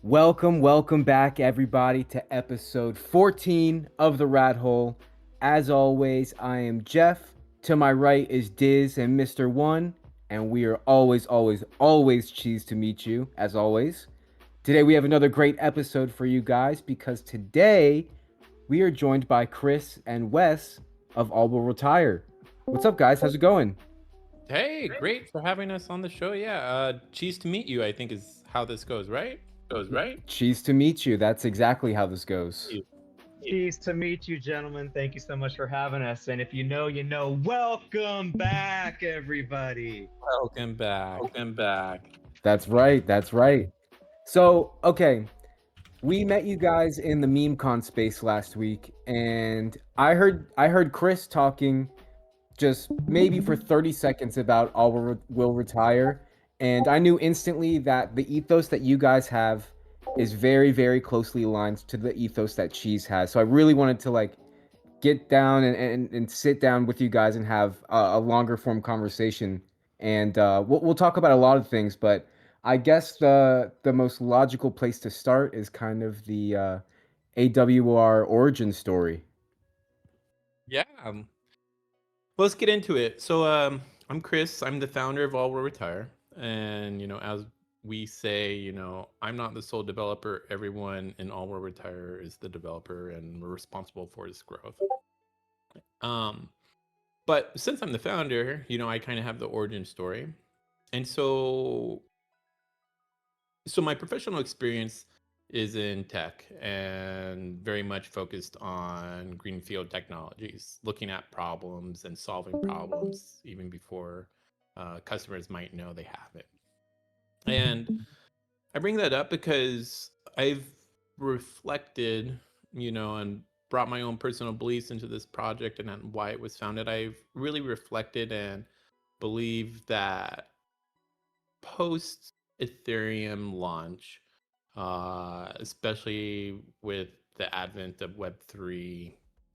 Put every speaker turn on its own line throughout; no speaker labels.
Welcome back, everybody, to episode 14 of The Rat Hole. As always, I am Jeff. To my right is Diz and Mr. One, and we are always cheesed to meet you, as always. Today, we have another great episode for you guys because today we are joined by Chris and Wes of All Will Retire. What's up, guys? How's it going?
Hey, great for having us on the show. Yeah, cheese to meet you, I think is how this goes, right?
Cheesed to meet you. That's exactly how this goes.
You.
Cheese to meet you, gentlemen. Thank you so much for having us. And if you know, you know. Welcome back, everybody.
Welcome back.
That's right. That's right. So, okay, we met you guys in the meme con space last week, and I heard Chris talking just maybe for 30 seconds about Will Retire, and I knew instantly that the ethos that you guys have is very closely aligned to the ethos that Cheese has. So I really wanted to like get down and sit down with you guys and have a longer form conversation. And we'll talk about a lot of things, but I guess the most logical place to start is kind of the AWR origin story.
Yeah. Let's get into it. So, I'm Chris. I'm the founder of All Will Retire, and as we say, I'm not the sole developer. Everyone in All Will Retire is the developer, and we're responsible for its growth. Um, but since I'm the founder, I kind of have the origin story, and so my professional experience is in tech and very much focused on greenfield technologies, looking at problems and solving problems even before customers might know they have it. And I bring that up because I've reflected, and brought my own personal beliefs into this project and why it was founded. I've really reflected and believe that post Ethereum launch, especially with the advent of Web3,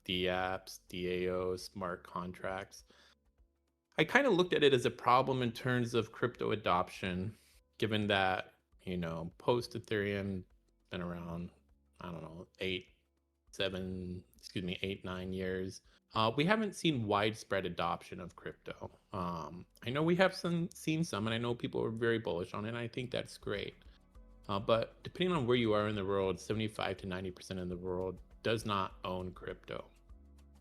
DApps, DAO, smart contracts, I kind of looked at it as a problem in terms of crypto adoption, given that, post Ethereum been around, I don't know, 8, 9 years. We haven't seen widespread adoption of crypto. I know we have seen some, and I know people are very bullish on it. And I think that's great. But depending on where you are in the world, 75 to 90% of the world does not own crypto.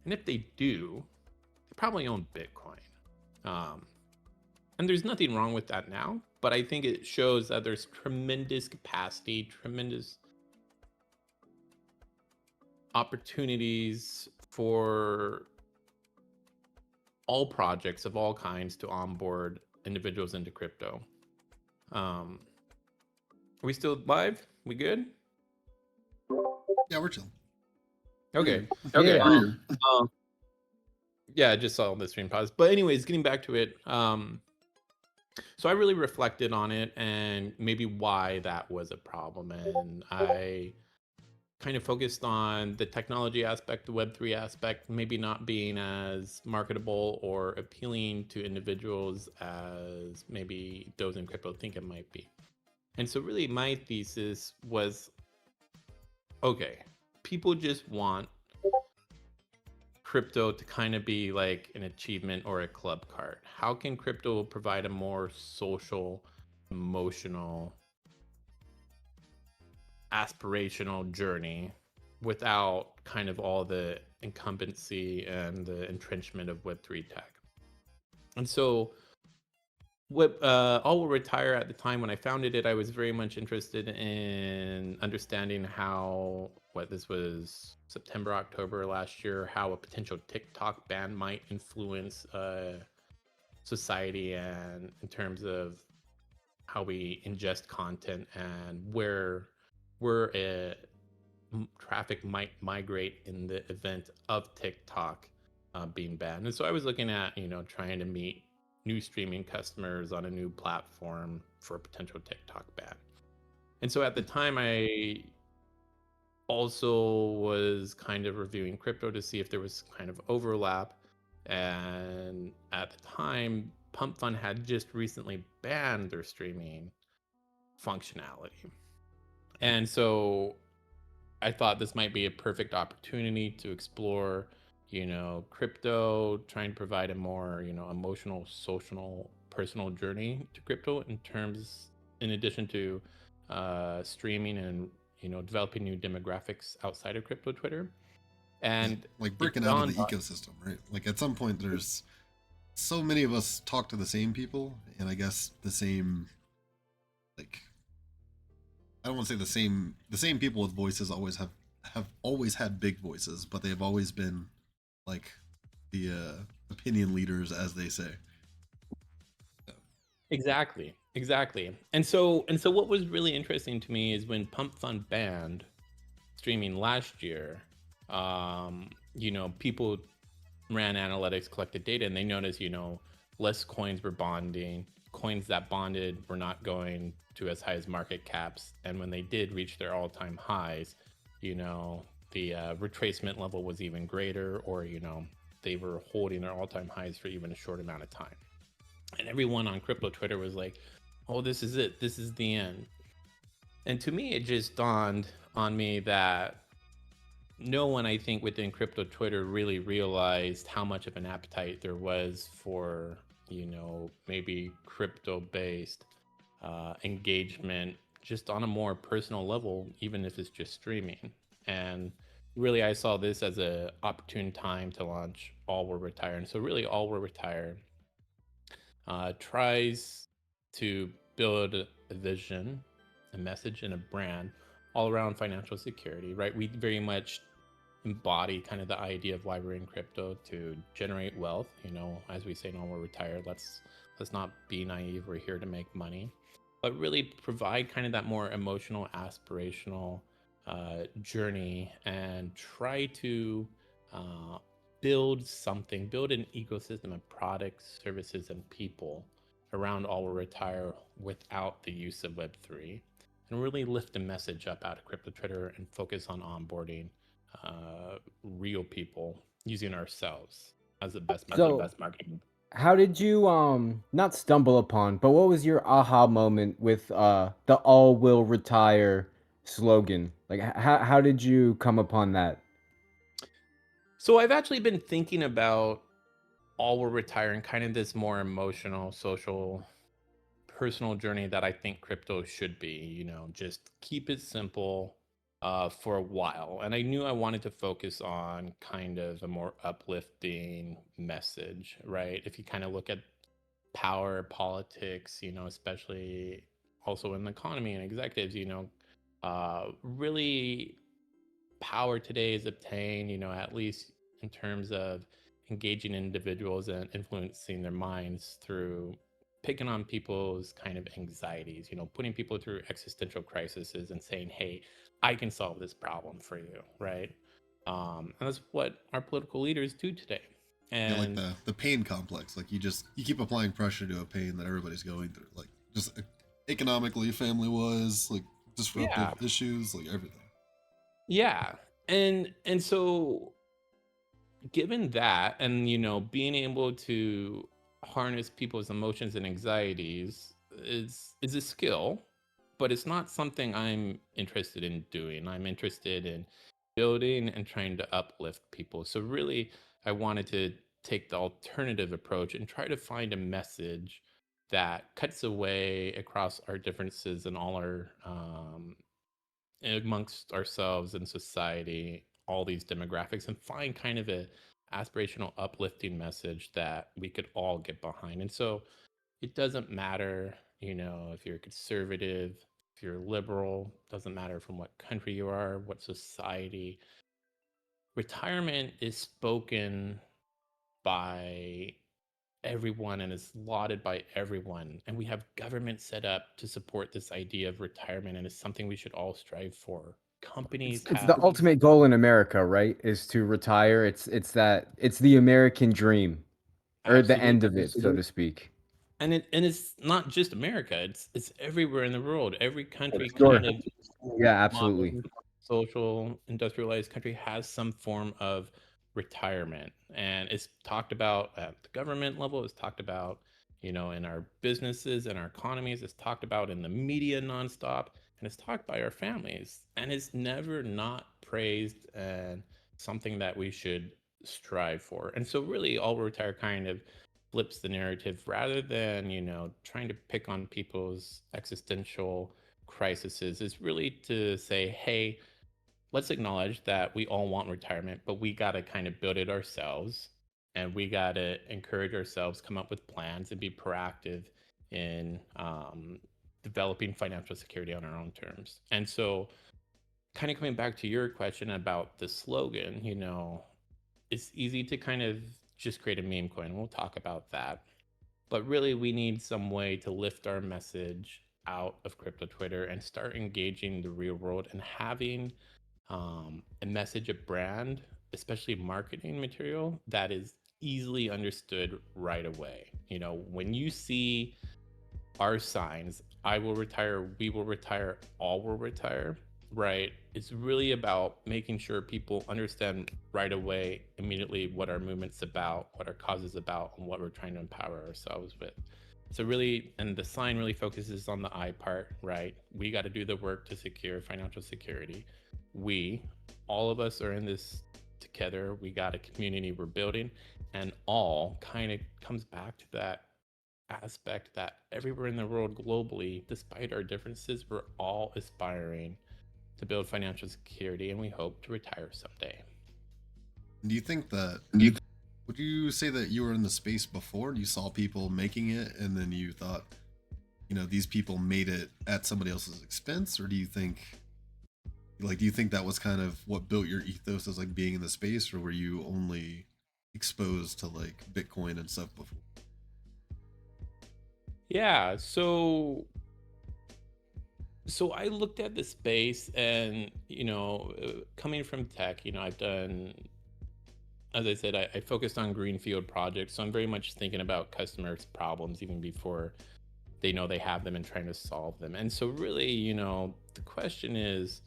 And if they do, they probably own Bitcoin. And there's nothing wrong with that now, but I think it shows that there's tremendous capacity, tremendous opportunities for all projects of all kinds to onboard individuals into crypto. Are we still live? We good?
Yeah, we're chilling.
Okay.
Yeah.
Yeah, I just saw the stream pause. But anyways, getting back to it. So I really reflected on it and maybe why that was a problem. And I kind of focused on the technology aspect, the Web3 aspect, maybe not being as marketable or appealing to individuals as maybe those in crypto think it might be. And so really my thesis was, okay, people just want crypto to kind of be like an achievement or a club card. How can crypto provide a more social, emotional, aspirational journey without kind of all the incumbency and the entrenchment of Web3 tech? And so what All Will Retire at the time when I founded it, I was very much interested in understanding how, this was September, October last year, how a potential TikTok ban might influence society and in terms of how we ingest content and where traffic might migrate in the event of TikTok being banned. And so I was looking at, trying to meet new streaming customers on a new platform for a potential TikTok ban. And so at the time, I also was kind of reviewing crypto to see if there was kind of overlap. And at the time, Pump Fund had just recently banned their streaming functionality. And so I thought this might be a perfect opportunity to explore, crypto, trying to provide a more, emotional, social, personal journey to crypto in addition to streaming and, developing new demographics outside of crypto Twitter. And
like
it
breaking out of the
dawned on
ecosystem, right? Like at some point, there's so many of us talk to the same people, and I guess the same, like, I don't want to say the same people with voices always have always had big voices, but they've always been like the opinion leaders, as they say.
Exactly. And so what was really interesting to me is when Pump Fund banned streaming last year, people ran analytics, collected data, and they noticed, less coins were bonding. Coins that bonded were not going to as high as market caps. And when they did reach their all-time highs, the retracement level was even greater, or, they were holding their all-time highs for even a short amount of time. And everyone on crypto Twitter was like, oh, this is it. This is the end. And to me, it just dawned on me that no one, I think, within crypto Twitter really realized how much of an appetite there was for, maybe crypto-based engagement just on a more personal level, even if it's just streaming. And really, I saw this as an opportune time to launch All Will Retire. And so really, All Will Retire tries to build a vision, a message, and a brand all around financial security, right? We very much embody kind of the idea of why we're in crypto, to generate wealth. As we say, no, we're retired. Let's not be naive. We're here to make money, but really provide kind of that more emotional, aspirational journey, and try to build an ecosystem of products, services, and people around All Will Retire without the use of Web3, and really lift the message up out of crypto Twitter and focus on onboarding real people using ourselves as the best marketing.
How did you not stumble upon, but what was your aha moment with the all will retire slogan? Like how did you come upon that?
So I've actually been thinking about All Will Retire in kind of this more emotional, social, personal journey that I think crypto should be. Just keep it simple for a while. And I knew I wanted to focus on kind of a more uplifting message, right? If you kind of look at power, politics, especially also in the economy and executives, really power today is obtained, at least in terms of engaging individuals and influencing their minds through picking on people's kind of anxieties, putting people through existential crises and saying, hey, I can solve this problem for you, right? And that's what our political leaders do today.
Yeah, like
And
the pain complex. Like you keep applying pressure to a pain that everybody's going through. Like just economically, family wise, like disruptive
yeah,
issues, like everything.
yeah. And so given that, and being able to harness people's emotions and anxieties is a skill, but it's not something I'm interested in doing. I'm interested in building and trying to uplift people. So really, I wanted to take the alternative approach and try to find a message that cuts away across our differences and all our amongst ourselves and society, all these demographics, and find kind of a aspirational, uplifting message that we could all get behind. And so it doesn't matter, if you're conservative, if you're liberal, doesn't matter from what country you are, what society. Retirement is spoken by everyone and is lauded by everyone. And we have government set up to support this idea of retirement, and it's something we should all strive for. Companies
It's the
have
ultimate goal in America, right? Is to retire. It's the American dream, or the end of
absolutely,
it, so to speak.
and it's not just America. It's everywhere in the world. Every country
Sure.
kind of
Yeah, absolutely.
modern, social, industrialized country has some form of retirement, and it's talked about at the government level. It's talked about, in our businesses and our economies. It's talked about in the media nonstop, and it's talked by our families, and it's never not praised and something that we should strive for. And so really all retire kind of flips the narrative rather than, trying to pick on people's existential crises, is really to say, hey, let's acknowledge that we all want retirement, but we got to kind of build it ourselves, and we got to encourage ourselves, come up with plans, and be proactive in developing financial security on our own terms. And so, kind of coming back to your question about the slogan, it's easy to kind of just create a meme coin. We'll talk about that. But really, we need some way to lift our message out of crypto Twitter and start engaging the real world and having a message, a brand, especially marketing material that is easily understood right away. When you see our signs, I will retire, we will retire, all will retire, right? It's really about making sure people understand right away, immediately, what our movement's about, what our cause is about, and what we're trying to empower ourselves with. So really, and the sign really focuses on the I part, right? We got to do the work to secure financial security. We, all of us are in this together. We got a community we're building, and all kind of comes back to that aspect that everywhere in the world globally, despite our differences, we're all aspiring to build financial security, and we hope to retire someday.
Do you think that, would you say that you were in the space before? You saw people making it and then you thought, these people made it at somebody else's expense? Or do you think that was kind of what built your ethos as like being in the space? Or were you only exposed to like Bitcoin and stuff before?
Yeah, so I looked at the space, and coming from tech, I've done, as I said, I focused on greenfield projects, so I'm very much thinking about customers' problems even before they know they have them and trying to solve them. And so really, the question is,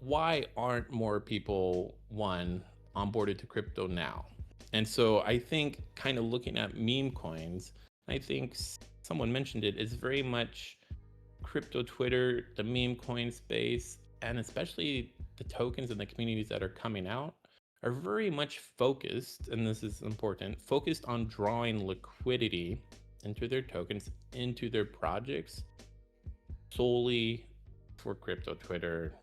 why aren't more people, one, onboarded to crypto now? And so I think kind of looking at meme coins, I think someone mentioned it, is very much crypto Twitter, the meme coin space, and especially the tokens and the communities that are coming out are very much focused, and this is important, focused on drawing liquidity into their tokens, into their projects, solely for crypto Twitter,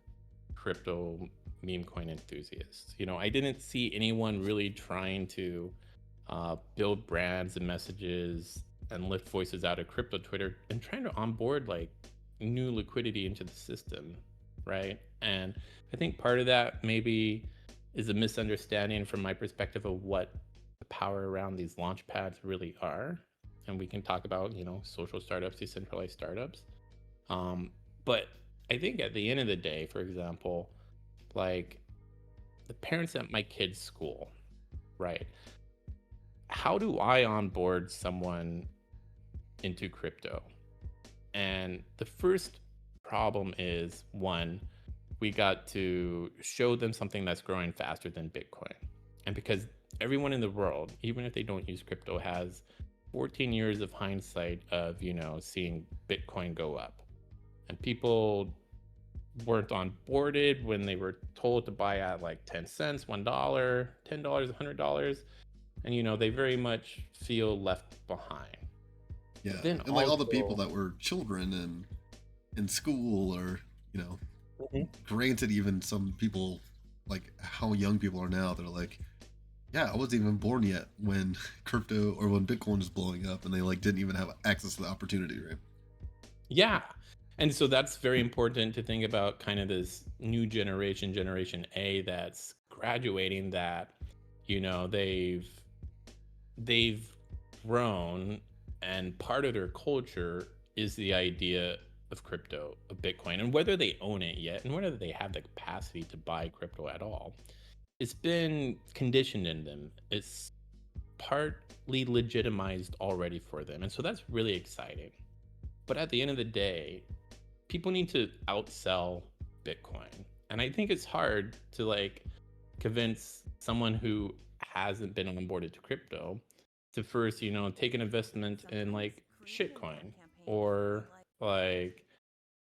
crypto meme coin enthusiasts. I didn't see anyone really trying to build brands and messages and lift voices out of crypto Twitter and trying to onboard like new liquidity into the system, right? And I think part of that maybe is a misunderstanding from my perspective of what the power around these launch pads really are. And we can talk about, social startups, decentralized startups. But I think at the end of the day, for example, like the parents at my kid's school, right? How do I onboard someone into crypto? And the first problem is, one, we got to show them something that's growing faster than Bitcoin. And because everyone in the world, even if they don't use crypto, has 14 years of hindsight of, seeing Bitcoin go up. And people weren't onboarded when they were told to buy at like 10 cents, $1, $10, $100. And, they very much feel left behind.
Yeah,
then
and like all the
also-
people that were children and in school, or
Mhm.
granted, even some people, like how young people are now, they're like, yeah, I wasn't even born yet when crypto or when Bitcoin was blowing up, and they like didn't even have access to the opportunity, right?
Yeah. And so that's very important to think about, kind of this new generation, Generation A, that's graduating, that, they've grown, and part of their culture is the idea of crypto, of Bitcoin, and whether they own it yet and whether they have the capacity to buy crypto at all, it's been conditioned in them. It's partly legitimized already for them. And so that's really exciting. But at the end of the day, people need to outsell Bitcoin. And I think it's hard to like convince someone who hasn't been onboarded to crypto to first, take an investment in like shitcoin or like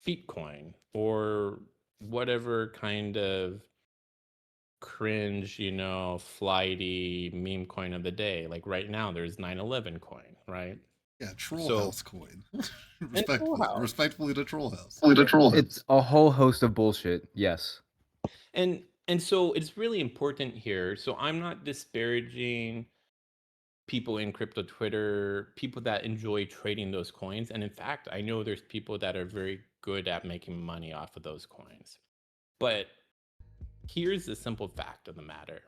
feet coin or whatever kind of cringe, flighty meme coin of the day. Like right now, there's 9/11 coin, right?
Yeah, Troll
So,
House coin.
and Troll House.
Respectfully to Troll House.
It's a whole host of bullshit. Yes.
And so it's really important here. So I'm not disparaging people in crypto Twitter, people that enjoy trading those coins. And in fact, I know there's people that are very good at making money off of those coins. But here's the simple fact of the matter.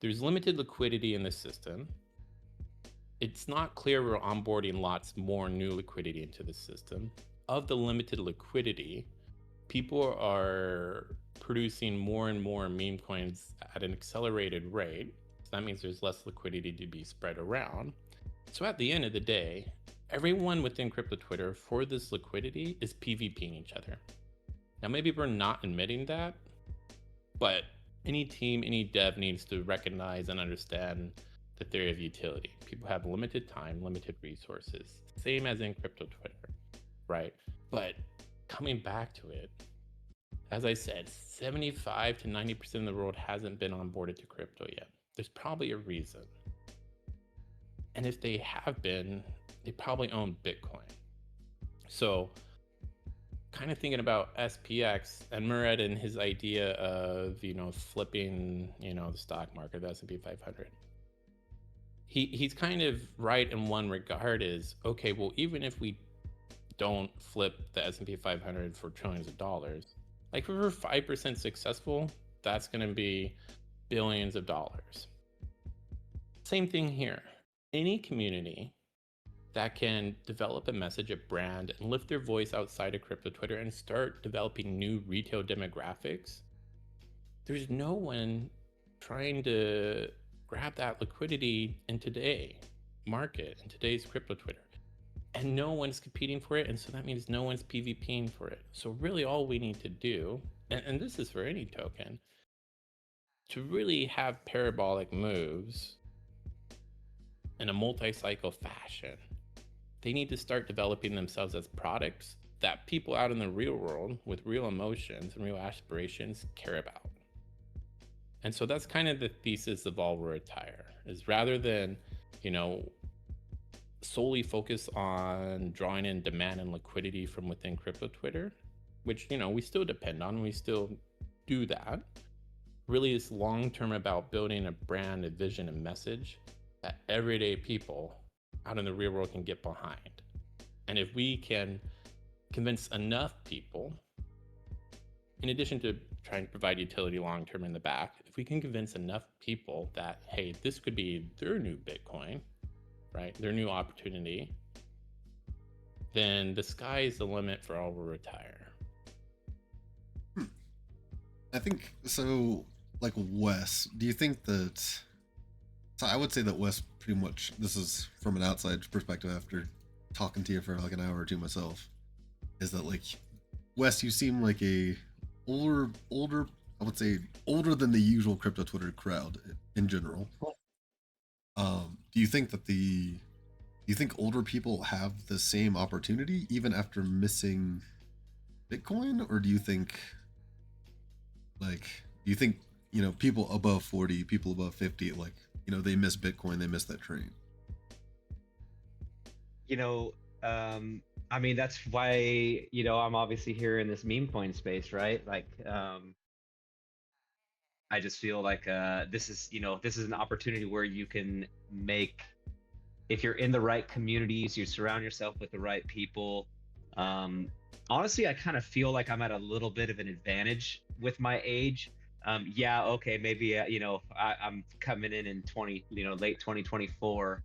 There's limited liquidity in the system. It's not clear we're onboarding lots more new liquidity into the system. Of the limited liquidity, people are producing more and more meme coins at an accelerated rate. So that means there's less liquidity to be spread around. So at the end of the day, everyone within crypto Twitter for this liquidity is PvPing each other. Now, maybe we're not admitting that, but any team, any dev needs to recognize and understand the theory of utility. People have limited time, limited resources, same as in crypto Twitter, right? But coming back to it, as I said, 75 to 90% of the world hasn't been onboarded to crypto yet. There's probably a reason. And if they have been, they probably own Bitcoin. So kind of thinking about SPX and Murad and his idea of, flipping, the stock market, the S&P 500. He's kind of right in one regard is, okay, well, even if we don't flip the S&P 500 for trillions of dollars, like if we're 5% successful, that's going to be billions of dollars. Same thing here. Any community that can develop a message, a brand, and lift their voice outside of crypto Twitter and start developing new retail demographics, there's no one trying to grab that liquidity in today's market, in today's crypto Twitter. And no one's competing for it, and so that means no one's PvPing for it. So really all we need to do, and this is for any token, to really have parabolic moves in a multi-cycle fashion, they need to start developing themselves as products that people out in the real world with real emotions and real aspirations care about. And so that's kind of the thesis of All Will Retire, is rather than, solely focus on drawing in demand and liquidity from within crypto Twitter, which, we still depend on, we still do that. Really is long-term about building a brand, a vision, a message that everyday people out in the real world can get behind. And if we can convince enough people, in addition to trying to provide utility long-term in the back, if we can convince enough people that, hey, this could be their new Bitcoin, right, their new opportunity, then the sky is the limit for All Will Retire.
I think so. Like Wes, do you think that? So I would say that Wes pretty much. This is from an outside perspective after talking to you for like an hour or two myself. Is that like Wes? You seem like a older. I would say older than the usual crypto Twitter crowd in general. Do you think that you think older people have the same opportunity even after missing Bitcoin, or do you think people above 40, people above 50, like, they miss Bitcoin, they miss that train?
I mean, that's why, I'm obviously here in this meme coin space, right? Like, I just feel like this is an opportunity where you can make, if you're in the right communities, you surround yourself with the right people. Honestly, I kind of feel like I'm at a little bit of an advantage with my age. Yeah, okay, maybe I'm coming in late 2024.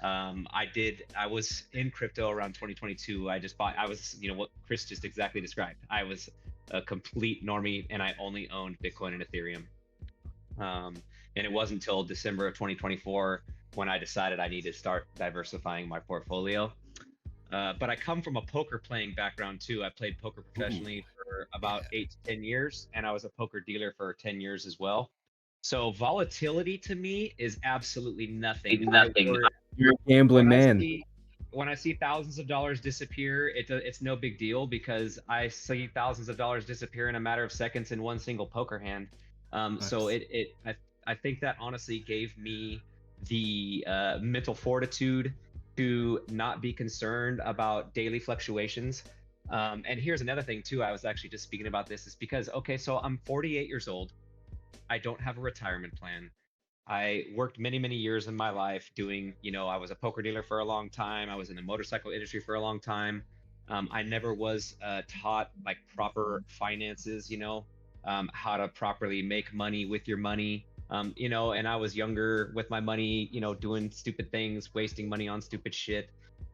I was in crypto around 2022. I was what Chris just exactly described. I was a complete normie and I only owned Bitcoin and Ethereum. And it wasn't until December of 2024 when I decided I needed to start diversifying my portfolio. But I come from a poker playing background too. I played poker professionally for about 8 to 10 years, and I was a poker dealer for 10 years as well. So volatility to me is absolutely nothing.
You're a gambling man.
when I see thousands of dollars disappear, it's no big deal because I see thousands of dollars disappear in a matter of seconds in one single poker hand. So
Nice.
I think that honestly gave me the mental fortitude to not be concerned about daily fluctuations. And here's another thing too. I was actually just speaking about this is because, okay, so I'm 48 years old. I don't have a retirement plan. I worked many, many years in my life doing, I was a poker dealer for a long time. I was in the motorcycle industry for a long time. I never was taught like proper finances, how to properly make money with your money. And I was younger with my money, doing stupid things, wasting money on stupid shit.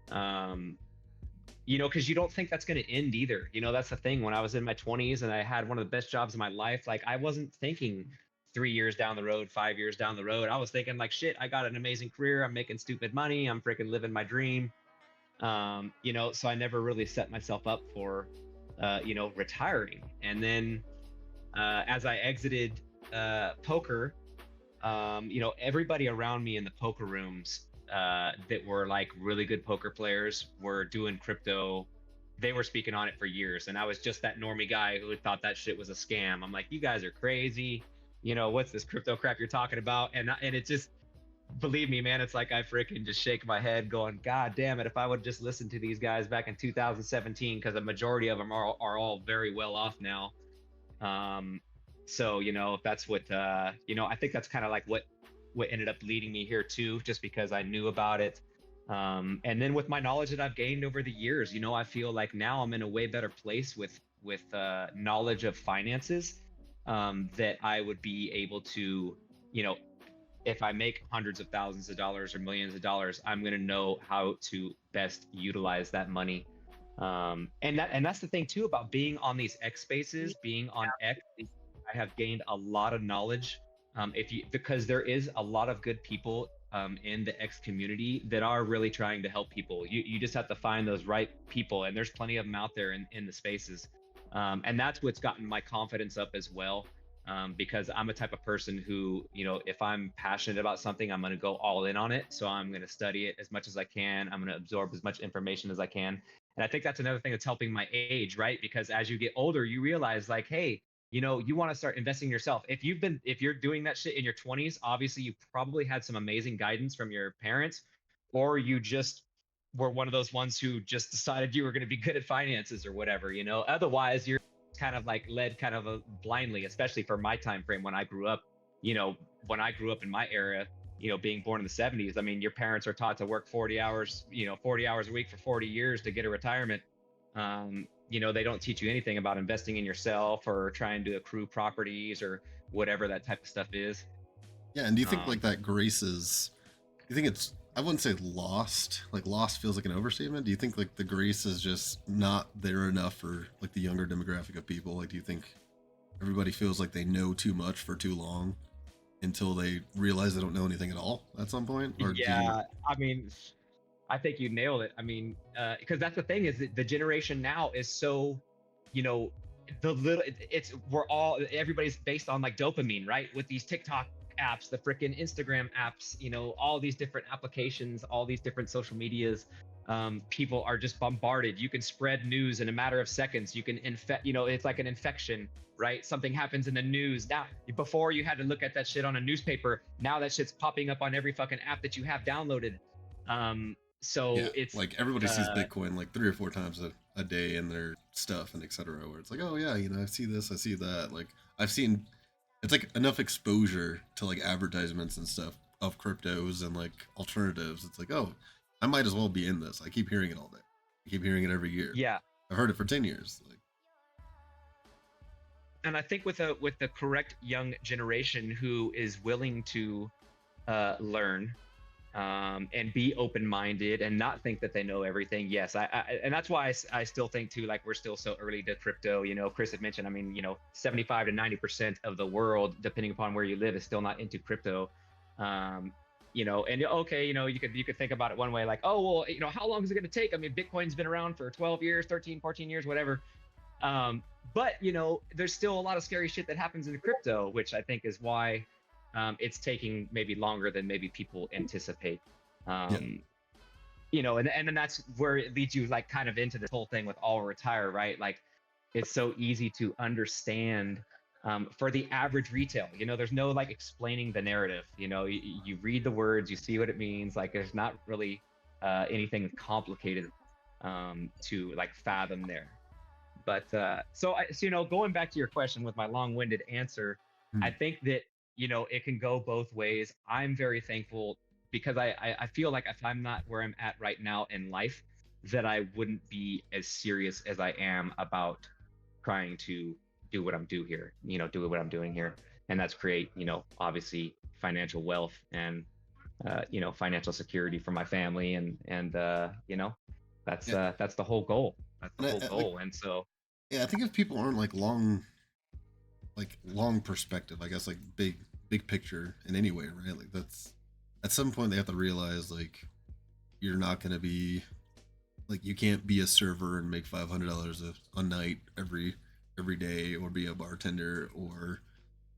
Because you don't think that's going to end either. That's the thing. When I was in my 20s and I had one of the best jobs of my life, like I wasn't thinking 3 years down the road, 5 years down the road. I was thinking like, shit, I got an amazing career. I'm making stupid money. I'm freaking living my dream. So I never really set myself up for, retiring. And then as I exited poker, everybody around me in the poker rooms that were like really good poker players were doing crypto. They were speaking on it for years. And I was just that normie guy who had thought that shit was a scam. I'm like, you guys are crazy. What's this crypto crap you're talking about? And it just, believe me, man, it's like I freaking just shake my head going, God damn it, if I would just listen to these guys back in 2017, because the majority of them are all very well off now. So, that's what, I think that's kind of like what ended up leading me here too, just because I knew about it. And then with my knowledge that I've gained over the years, I feel like now I'm in a way better place with knowledge of finances, that I would be able to, if I make hundreds of thousands of dollars or millions of dollars, I'm going to know how to best utilize that money. And that's the thing too about being on these X spaces, being on X. I have gained a lot of knowledge. Because there is a lot of good people in the X community that are really trying to help people. You just have to find those right people, and there's plenty of them out there in the spaces. And that's what's gotten my confidence up as well. Because I'm a type of person who, if I'm passionate about something, I'm going to go all in on it. So I'm going to study it as much as I can. I'm going to absorb as much information as I can. And I think that's another thing that's helping my age, right? Because as you get older, you realize like, hey, you want to start investing in yourself. If you're doing that shit in your 20s, obviously you probably had some amazing guidance from your parents, or you just were one of those ones who just decided you were going to be good at finances or whatever, Otherwise, you're kind of like led kind of blindly, especially for my time frame when I grew up. When I grew up in my era, being born in the 70s, I mean, your parents are taught to work 40 hours, 40 hours a week for 40 years to get a retirement. They don't teach you anything about investing in yourself or trying to accrue properties or whatever that type of stuff is.
Yeah, and do you think like that grace is, you think it's, I wouldn't say lost, like lost feels like an overstatement. Do you think like the grace is just not there enough for like the younger demographic of people? Like, do you think everybody feels like they know too much for too long until they realize they don't know anything at all at some point? Or
yeah, I mean, I think you nailed it. I mean, because that's the thing is that the generation now is so, everybody's based on like dopamine, right? With these TikTok apps, the freaking Instagram apps, all these different applications, all these different social medias. People are just bombarded. You can spread news in a matter of seconds. You can infect, it's like an infection, right? Something happens in the news. Now, before you had to look at that shit on a newspaper. Now that shit's popping up on every fucking app that you have downloaded. So
yeah,
it's
like everybody sees Bitcoin like 3 or 4 times a day in their stuff and etc. Where it's like, oh yeah, I see this, I see that. Like I've seen, it's like enough exposure to like advertisements and stuff of cryptos and like alternatives. It's like, oh, I might as well be in this. I keep hearing it all day. I keep hearing it every year.
Yeah,
I've heard it for 10 years. Like,
and I think with the correct young generation who is willing to learn. And be open-minded and not think that they know everything. Yes, and that's why I still think too, like we're still so early to crypto. Chris had mentioned, I mean, 75 to 90% of the world, depending upon where you live, is still not into crypto. And okay, you could think about it one way, like, oh, well, how long is it going to take? I mean, Bitcoin's been around for 12 years, 13, 14 years, whatever. But there's still a lot of scary shit that happens in crypto, which I think is why it's taking maybe longer than maybe people anticipate. and then that's where it leads you like kind of into this whole thing with all retire, right? Like it's so easy to understand for the average retail. There's no like explaining the narrative. You read the words, you see what it means. Like there's not really anything complicated to like fathom there. But so going back to your question with my long-winded answer,
Hmm.
I think that it can go both ways. I'm very thankful because I feel like if I'm not where I'm at right now in life, that I wouldn't be as serious as I am about trying to do what I'm do here, do what I'm doing here, and that's create obviously financial wealth and financial security for my family, and
Yeah.
that's the whole goal. That's the
And
whole
like,
goal. And so
yeah, I think if people aren't like long perspective, I guess, like big picture in any way, right? Like that's at some point they have to realize like you're not going to be like you can't be a server and make $500 a night every day, or be a bartender, or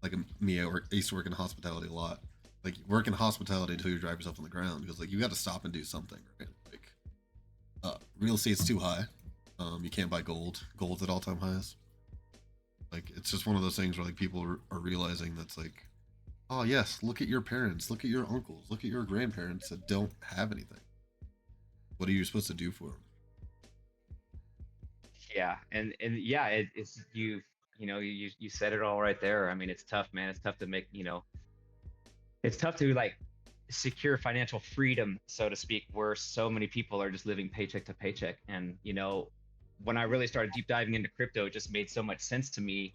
like me. I used to work in hospitality a lot. Like work in hospitality until you drive yourself on the ground, because like you got to stop and do something, right? Like real estate's too high. You can't buy gold. Gold's at all-time highs. Like it's just one of those things where like people are realizing that's like, oh yes, look at your parents, look at your uncles, look at your grandparents that don't have anything. What are you supposed to do for them?
yeah, and yeah, it's you said it all right there. I mean, it's tough, man. It's tough to make it's tough to like secure financial freedom, so to speak, where so many people are just living paycheck to paycheck. And when I really started deep diving into crypto, it just made so much sense to me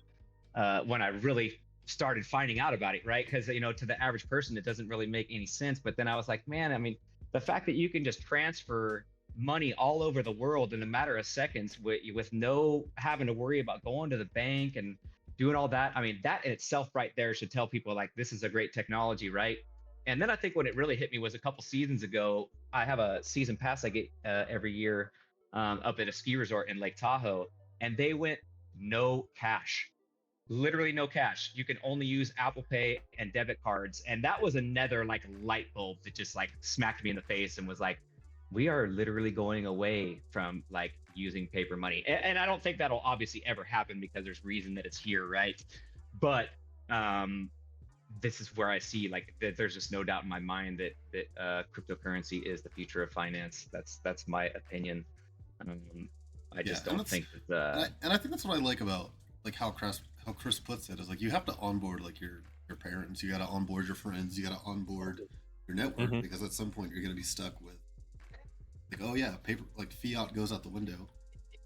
when I really started finding out about it, right? Because to the average person, it doesn't really make any sense. But then I was like, man, I mean, the fact that you can just transfer money all over the world in a matter of seconds with no having to worry about going to the bank and doing all that. I mean, that in itself right there should tell people like this is a great technology, right? And then I think when it really hit me was a couple seasons ago. I have a season pass I get every year up at a ski resort in Lake Tahoe, and they went no cash, literally no cash. You can only use Apple Pay and debit cards. And that was another like light bulb that just like smacked me in the face and was like, we are literally going away from like using paper money. And I don't think that'll obviously ever happen because there's reason that it's here, right? But this is where I see like that there's just no doubt in my mind that cryptocurrency is the future of finance. That's my opinion. I
Yeah,
just
and
don't think that
I think that's what I like about like how Chris puts it, is like you have to onboard like your parents, you got to onboard your friends, you got to onboard your network,
Mhm.
because at some point you're going to be stuck with like, oh yeah, paper, like fiat goes out the window.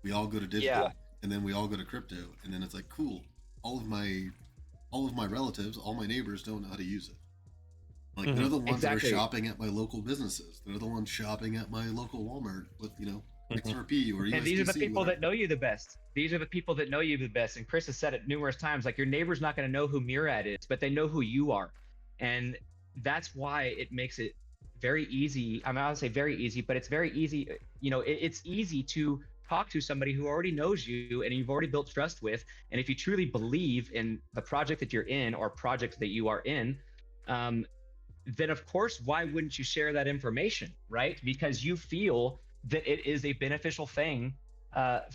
We all go to digital,
yeah.
and then we all go to crypto, and then it's like, cool. All of my relatives, all my neighbors don't know how to use it. Like they're
Mhm.
the ones that are
Exactly.
shopping at my local businesses. They're the ones shopping at my local Walmart with
Mhm.
XRP or
And these are the
USDC,
people
whatever.
that know you the best. These are the people that know you the best. And Chris has said it numerous times, like your neighbor's not going to know who Murad is, but they know who you are. And that's why it makes it very easy. I mean, I would say very easy, but it's very easy. It's easy to talk to somebody who already knows you and you've already built trust with. And if you truly believe in the project that you're in or projects that you are in, um, then of course, why wouldn't you share that information, right? Because you feel that it is a beneficial thing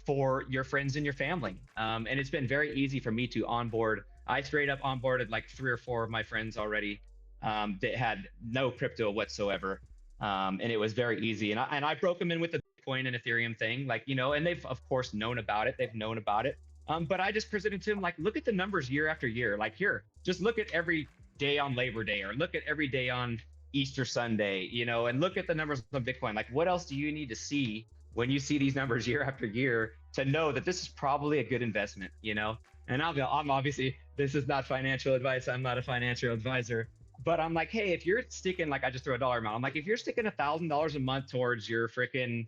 for your friends and your family. And it's been very easy for me to onboard. I straight up onboarded like 3 or 4 of my friends already that had no crypto whatsoever. And it was very easy. And I broke them in with the Bitcoin and Ethereum thing, like, and they've of course known about it. They've known about it. But I just presented to them like, look at the numbers year after year. Like here, just look at every day on Labor Day, or look at every day on Easter Sunday, and look at the numbers on Bitcoin. Like, what else do you need to see when you see these numbers year after year to know that this is probably a good investment? And I'm obviously, this is not financial advice. I'm not a financial advisor, but I'm like, hey, if you're sticking, like, I just throw a dollar amount. I'm like, if you're sticking $1,000 a month towards your freaking,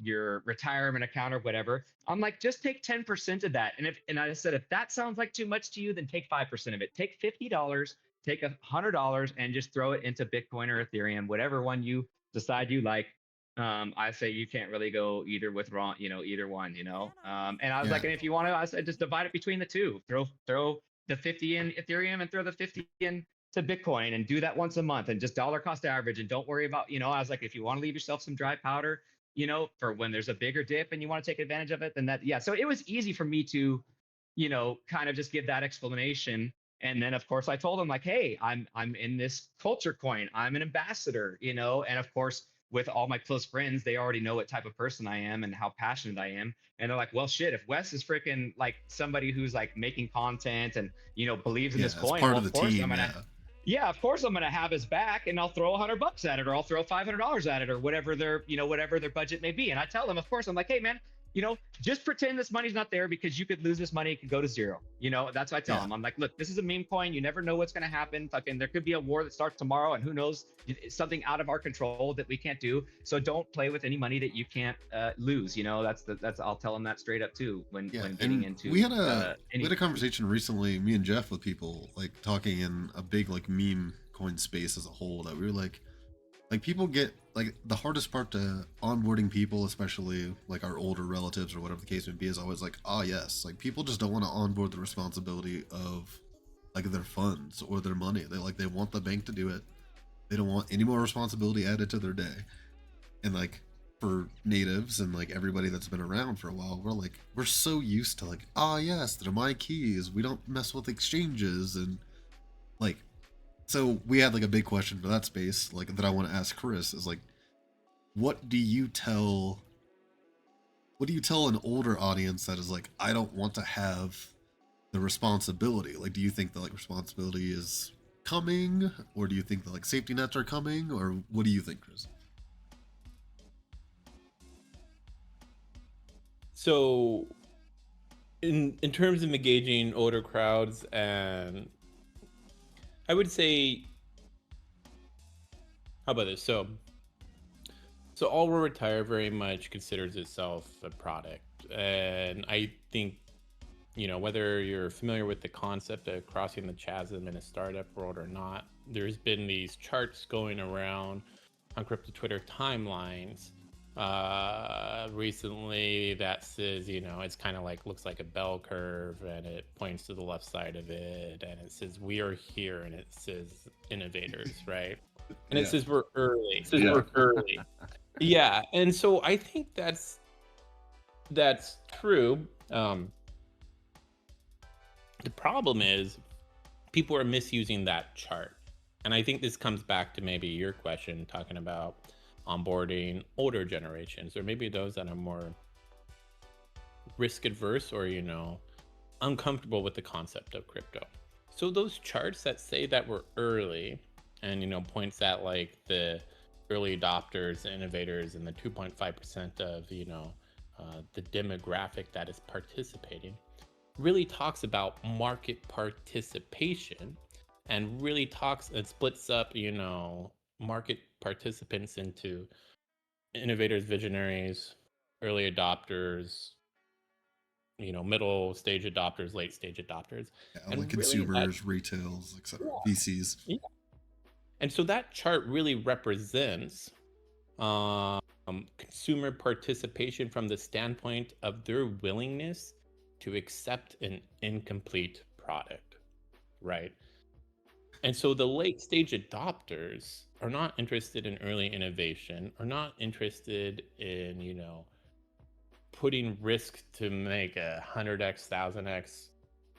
your retirement account or whatever, I'm like, just take 10% of that. And I said, if that sounds like too much to you, then take 5% of it. Take $50, take $100, and just throw it into Bitcoin or Ethereum, whatever one you decide you like. I say you can't really go either with wrong, either one. And I was
Yeah,
like, and if you want to, I said just divide it between the two. Throw the 50 in Ethereum and throw the 50 in to Bitcoin and do that once a month and just dollar cost average and don't worry about, I was like, if you want to leave yourself some dry powder, for when there's a bigger dip and you want to take advantage of it, then that, yeah. So it was easy for me to, kind of just give that explanation. And then of course I told him like, hey, I'm in this culture coin. I'm an ambassador, and of course with all my close friends, they already know what type of person I am and how passionate I am. And they're like, well, shit, if Wes is freaking like somebody who's like making content and, believes in
Yeah,
this
as
coin,
part
well,
of the
of course
team.
I'm going to,
Yeah.
yeah, of course I'm going to have his back and I'll throw $100 at it or I'll throw $500 at it or whatever whatever their budget may be. And I tell them, of course, I'm like, hey man, just pretend this money's not there because you could lose this money. It could go to zero. That's what I tell
Yeah.
them. I'm like, look, this is a meme coin. You never know what's going to happen. Fucking, there could be a war that starts tomorrow and who knows, it's something out of our control that we can't do. So don't play with any money that you can't lose. I'll tell them that straight up too when getting into
we had a conversation recently, me and Jeff, with people like talking in a big like meme coin space as a whole, that we were like people get like the hardest part to onboarding people, especially like our older relatives or whatever the case may be, is always like, yes, like people just don't want to onboard the responsibility of like their funds or their money. They want the bank to do it. They don't want any more responsibility added to their day. And like for natives and like everybody that's been around for a while, we're so used to like, yes, they're my keys, we don't mess with exchanges. And like, so we had like a big question for that space, like that I want to ask Chris, is like, what do you tell an older audience that is like, I don't want to have the responsibility? Like, do you think that like responsibility is coming, or do you think that like safety nets are coming, or what do you think, Chris?
So in terms of engaging older crowds, and I would say, how about this? So All Will Retire very much considers itself a product. And I think, whether you're familiar with the concept of crossing the chasm in a startup world or not, there's been these charts going around on crypto Twitter timelines recently that says, it's kind of like, looks like a bell curve, and it points to the left side of it, and it says we are here, and it says innovators, right? And it says we're early. We're early. Yeah, and so I think that's true. The problem is people are misusing that chart. And I think this comes back to maybe your question, talking about onboarding older generations, or maybe those that are more risk adverse or, uncomfortable with the concept of crypto. So those charts that say that we're early and, points at like the early adopters, innovators, and the 2.5% of, the demographic that is participating, really talks about market participation, and really splits up, market participants into innovators, visionaries, early adopters, middle stage adopters, late stage adopters,
and like consumers, retails, etc., VCs.
Yeah. And so that chart really represents consumer participation from the standpoint of their willingness to accept an incomplete product, right? And so the late stage adopters are not interested in early innovation, are not interested in, putting risk to make 100x, 1000x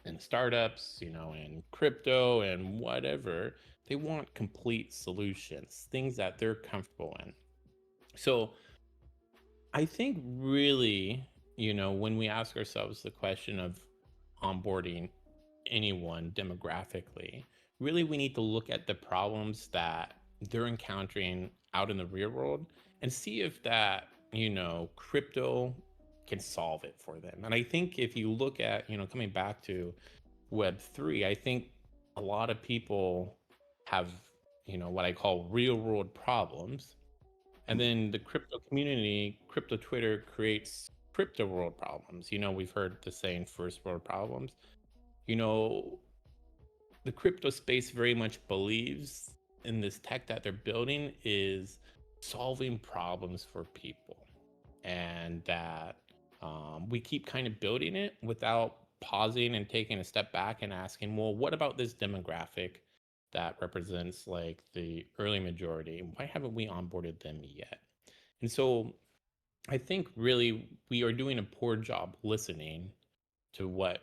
in startups, in crypto and whatever. They want complete solutions, things that they're comfortable in. So I think really, when we ask ourselves the question of onboarding anyone demographically, really we need to look at the problems that they're encountering out in the real world and see if that, crypto can solve it for them. And I think if you look at, coming back to Web3, I think a lot of people have, what I call real world problems. And then the crypto community, crypto Twitter, creates crypto world problems. We've heard the saying first world problems. The crypto space very much believes in this tech that they're building is solving problems for people. And that we keep kind of building it without pausing and taking a step back and asking, well, what about this demographic that represents like the early majority. Why haven't we onboarded them yet? And so I think really we are doing a poor job listening to what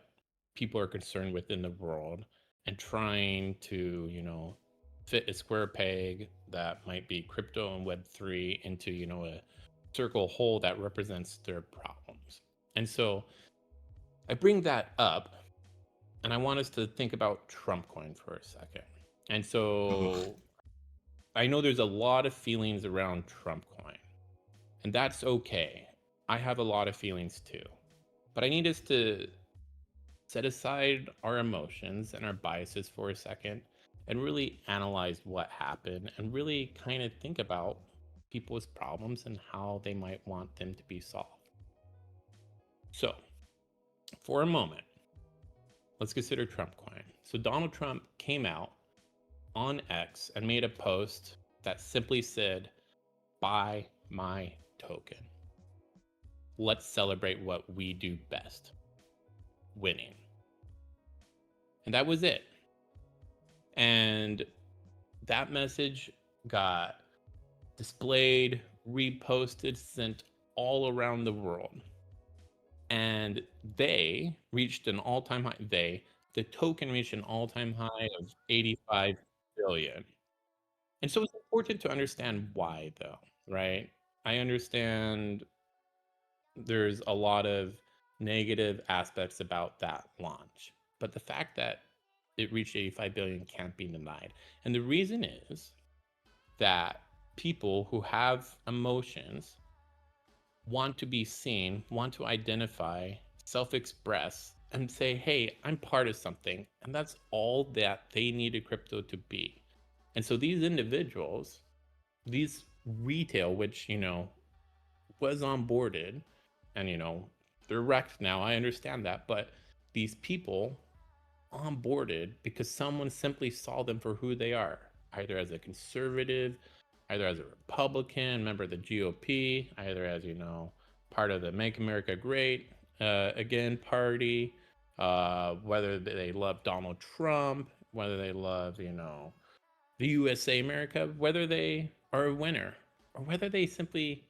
people are concerned with in the world and trying to, fit a square peg that might be crypto and Web3 into, a circle hole that represents their problems. And so I bring that up and I want us to think about Trump coin for a second. And so I know there's a lot of feelings around Trump coin, and that's okay. I have a lot of feelings too. But I need us to set aside our emotions and our biases for a second and really analyze what happened and really kind of think about people's problems and how they might want them to be solved. So, for a moment, let's consider Trump coin. So, Donald Trump came out on X and made a post that simply said, "Buy my token. Let's celebrate what we do best, winning." And that was it. And that message got displayed, reposted, sent all around the world. And they reached an all-time high. The token reached an all-time high of 85 billion. And so it's important to understand why, though, right? I understand there's a lot of negative aspects about that launch, but the fact that it reached 85 billion can't be denied. And the reason is that people who have emotions want to be seen, want to identify, self-express, and say, hey, I'm part of something. And that's all that they needed crypto to be. And so these individuals, these retail, which, was onboarded and, they're wrecked now. I understand that. But these people onboarded because someone simply saw them for who they are, either as a conservative, either as a Republican, member of the GOP, either as, part of the Make America Great Again party, whether they love Donald Trump, whether they love, the USA America, whether they are a winner, or whether they simply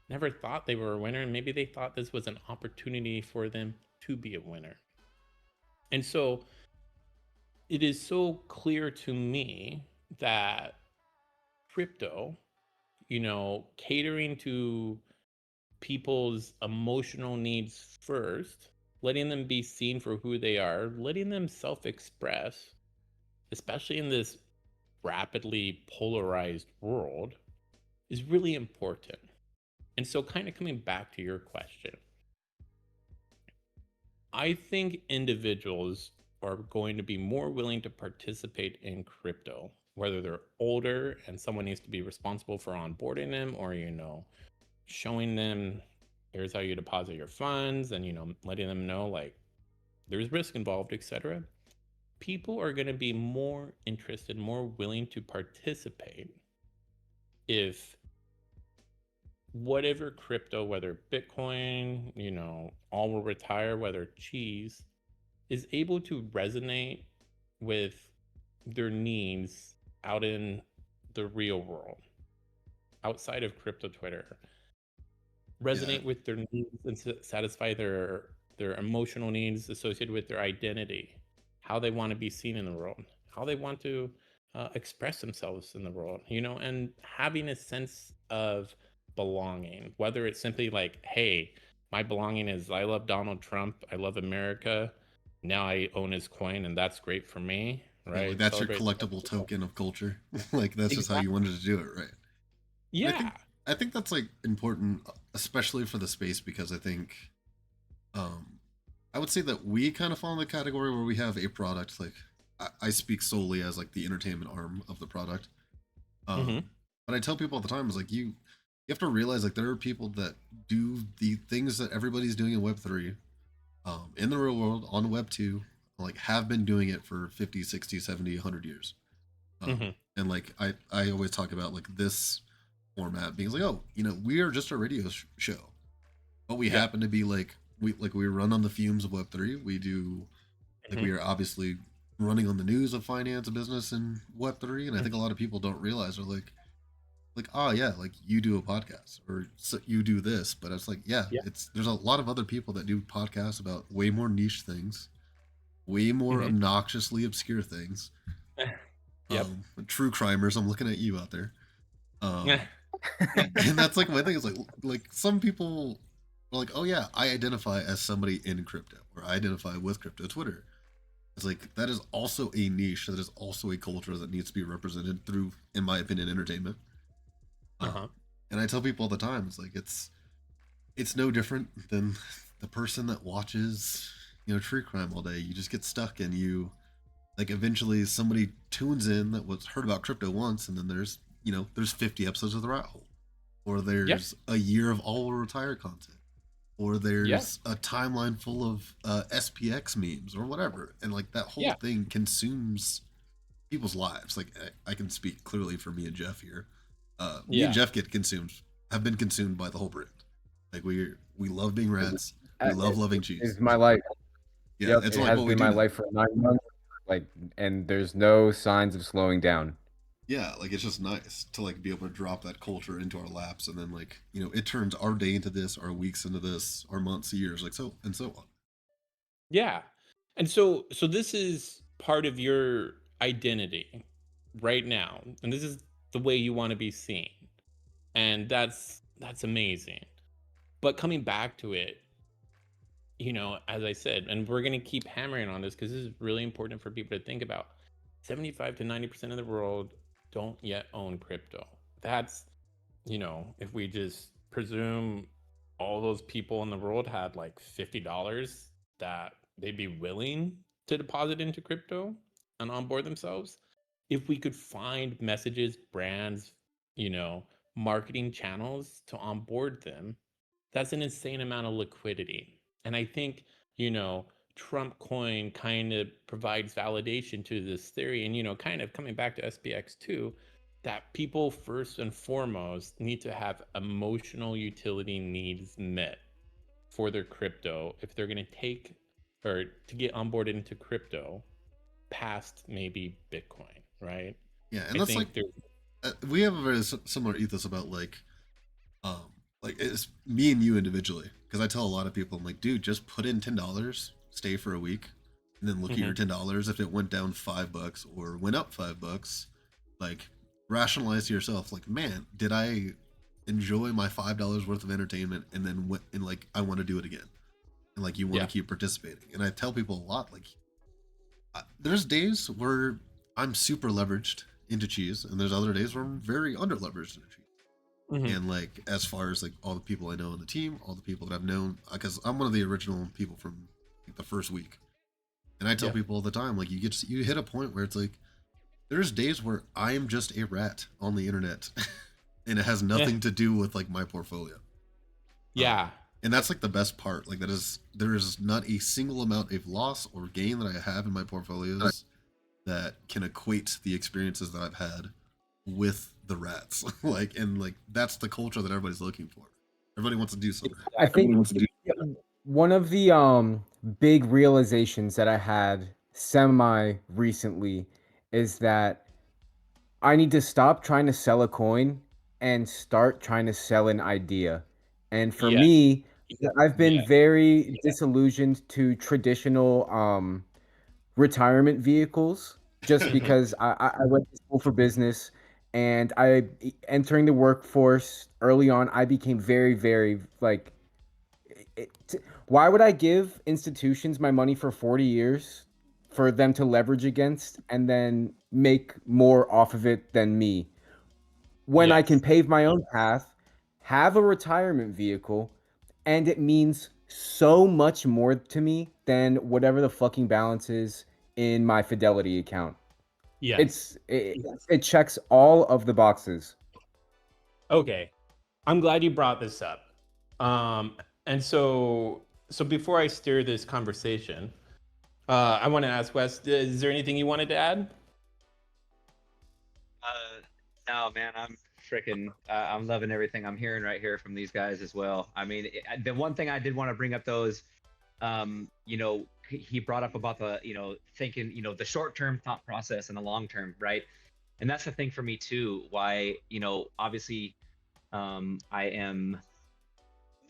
never thought they were a winner, and maybe they thought this was an opportunity for them to be a winner. And so it is so clear to me that crypto, catering to people's emotional needs first, letting them be seen for who they are, letting them self-express, especially in this rapidly polarized world, is really important. And so kind of coming back to your question, I think individuals are going to be more willing to participate in crypto, whether they're older and someone needs to be responsible for onboarding them, or, showing them here's how you deposit your funds and, letting them know like there's risk involved, etc. People are going to be more interested, more willing to participate if whatever crypto, whether Bitcoin, all will retire, whether cheese, is able to resonate with their needs out in the real world, outside of crypto Twitter, resonate with their needs and satisfy their emotional needs associated with their identity, how they want to be seen in the world, how they want to express themselves in the world, and having a sense of belonging, whether it's simply like, hey, my belonging is I love Donald Trump, I love America, now I own his coin and that's great for me, right?
Yeah, like that's your collectible token of culture. Like that's just how you wanted to do it, right?
Yeah.
I think that's like important, especially for the space, because I think I would say that we kind of fall in the category where we have a product. Like I speak solely as like the entertainment arm of the product. But I tell people all the time is like you have to realize like there are people that do the things that everybody's doing in Web3 in the real world on Web2, like have been doing it for 50, 60, 70, 100 years. And like I always talk about like this format being like, oh, we are just a radio show, but we happen to be like we run on the fumes of Web3. We do like we are obviously running on the news of finance, business, and Web3, and I think a lot of people don't realize are like, oh yeah, like you do a podcast or so you do this, but it's like, yeah,
Yeah.
there's a lot of other people that do podcasts about way more niche things, way more obnoxiously obscure things.
Yep.
True crimers, I'm looking at you out there. And that's like my thing is like some people are like, oh yeah, I identify as somebody in crypto or I identify with crypto Twitter. It's like that is also a niche, that is also a culture that needs to be represented through, in my opinion, entertainment.
Uh-huh.
And I tell people all the time, it's like it's no different than the person that watches, true crime all day. You just get stuck and you like eventually somebody tunes in that was heard about crypto once, and then there's 50 episodes of the rat hole, or there's a year of all retire content, or there's a timeline full of SPX memes or whatever, and like that whole thing consumes people's lives. Like I can speak clearly for me and Jeff here. Me and Jeff have been consumed by the whole brand. Like we love being rats. We love loving cheese.
It's my life.
Yeah,
Yep,
it's
it
like
has
what we
been
do
my
now.
life for 9 months. Like, and there's no signs of slowing down.
Yeah, like it's just nice to like be able to drop that culture into our laps, and then like it turns our day into this, our weeks into this, our months, years, like so and so on.
Yeah. And so this is part of your identity right now. And this is the way you want to be seen. And that's amazing. But coming back to it, as I said, and we're going to keep hammering on this because this is really important for people to think about. 75 to 90% of the world don't yet own crypto. That's, if we just presume all those people in the world had like $50 that they'd be willing to deposit into crypto and onboard themselves, if we could find messages, brands, marketing channels to onboard them, that's an insane amount of liquidity. And I think, Trump coin kind of provides validation to this theory. And, kind of coming back to SPX too, that people first and foremost need to have emotional utility needs met for their crypto if they're going to take or to get onboarded into crypto past maybe Bitcoin, right?
Yeah, and
I
that's
think
we have a very similar ethos about like it's me and you individually, because I tell a lot of people, I'm like, dude, just put in $10, stay for a week, and then look at your $10. If it went down $5 or went up $5, like rationalize to yourself, like, man, did I enjoy my $5 worth of entertainment, and then went and like I want to do it again, and like you want to keep participating. And I tell people a lot, like, there's days where I'm super leveraged into cheese, and there's other days where I'm very under leveraged into cheese. And like as far as like all the people I know on the team, all the people that I've known, because I'm one of the original people from like, the first week, and I tell people all the time, like you hit a point where it's like there's days where I am just a rat on the internet, and it has nothing to do with like my portfolio. And that's like the best part. Like there is not a single amount of loss or gain that I have in my portfolios that can equate the experiences that I've had with the rats. And that's the culture that everybody's looking for. Everybody wants to do something.
I think one of the big realizations that I had semi recently is that I need to stop trying to sell a coin and start trying to sell an idea. And for me, I've been very disillusioned to traditional retirement vehicles just because I went to school for business, and entering the workforce early on, I became very, very like, why would I give institutions my money for 40 years for them to leverage against and then make more off of it than me? When I can pave my own path, have a retirement vehicle, and it means so much more to me than whatever the fucking balance is in my Fidelity account. It checks all of the boxes.
Okay. I'm glad you brought this up. And so before I steer this conversation, I want to ask Wes, is there anything you wanted to add?
No, man, I'm freaking, I'm loving everything I'm hearing right here from these guys as well. I mean, the one thing I did want to bring up though is you know, he brought up about the, you know, thinking, you know, the short-term thought process and the long-term, right? And that's the thing for me too, why, you know, obviously, I am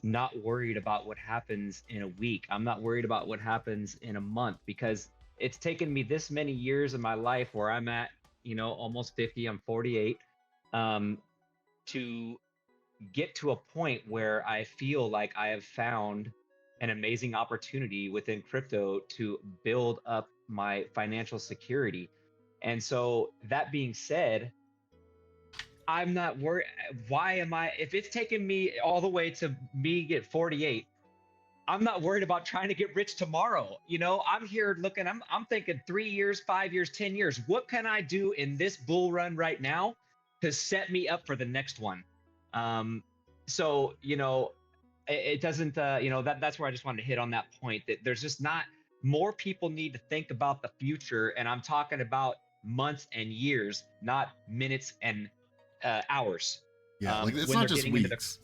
not worried about what happens in a week. I'm not worried about what happens in a month, because it's taken me this many years of my life where I'm at, you know, almost 50, I'm 48, um, to get to a point where I feel like I have found an amazing opportunity within crypto to build up my financial security. And so, that being said, I'm not worried. Why am I, if it's taken me all the way to me get 48, I'm not worried about trying to get rich tomorrow. You know, I'm here looking, I'm thinking 3 years, 5 years, 10 years. What can I do in this bull run right now to set me up for the next one? Um, so, you know, it doesn't, you know, that's where I just wanted to hit on that point, that there's just not, more people need to think about the future. And I'm talking about months and years, not minutes and hours.
Yeah, like it's
When
not
they're
just
getting into the,
weeks.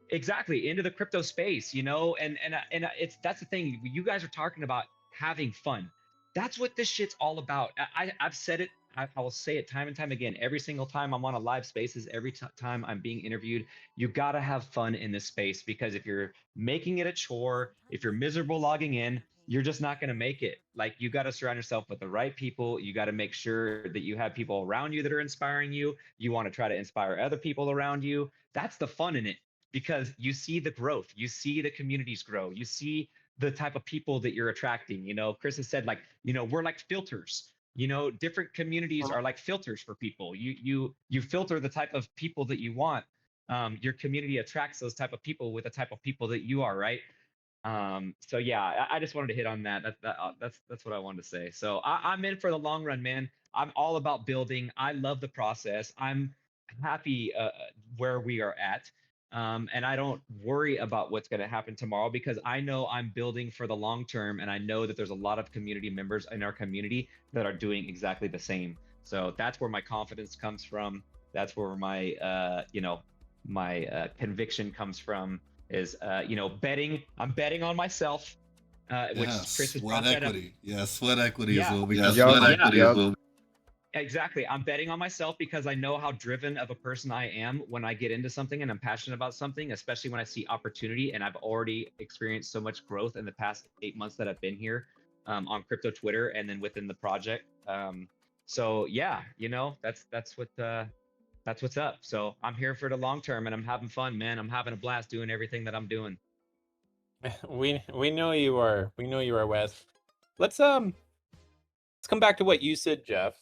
exactly, into the crypto space, you know. And it's, that's the thing, you guys are talking about having fun. That's what this shit's all about. I've said it, I will say it time and time again, every single time I'm on a live spaces, every time I'm being interviewed. You got to have fun in this space, because if you're making it a chore, if you're miserable logging in, you're just not going to make it. Like, you got to surround yourself with the right people. You got to make sure that you have people around you that are inspiring you. You want to try to inspire other people around you. That's the fun in it, because you see the growth, you see the communities grow, you see the type of people that you're attracting. You know, Chris has said, like, you know, we're like filters. You know, different communities are like filters for people. You filter the type of people that you want. Your community attracts those type of people with the type of people that you are, right? So yeah, I just wanted to hit on that. That's what I wanted to say. So I'm in for the long run, man. I'm all about building. I love the process. I'm happy where we are at. And I don't worry about what's going to happen tomorrow, because I know I'm building for the long term, and I know that there's a lot of community members in our community that are doing exactly the same. So that's where my confidence comes from. That's where my you know, my conviction comes from, is you know, betting. I'm betting on myself,
Yeah,
which Chris has
sweat
brought that up.
equity. Yeah, sweat equity is
Yeah,
what we
Yup,
call
yup,
it.
exactly. I'm betting on myself because I know how driven of a person I am when I get into something and I'm passionate about something, especially when I see opportunity. And I've already experienced so much growth in the past 8 months that I've been here, on crypto Twitter and then within the project. So yeah, you know, that's what's up. So I'm here for the long term, and I'm having fun, man. I'm having a blast doing everything that I'm doing.
We know you are. We know you are, Wes. Let's come back to what you said, Jeff,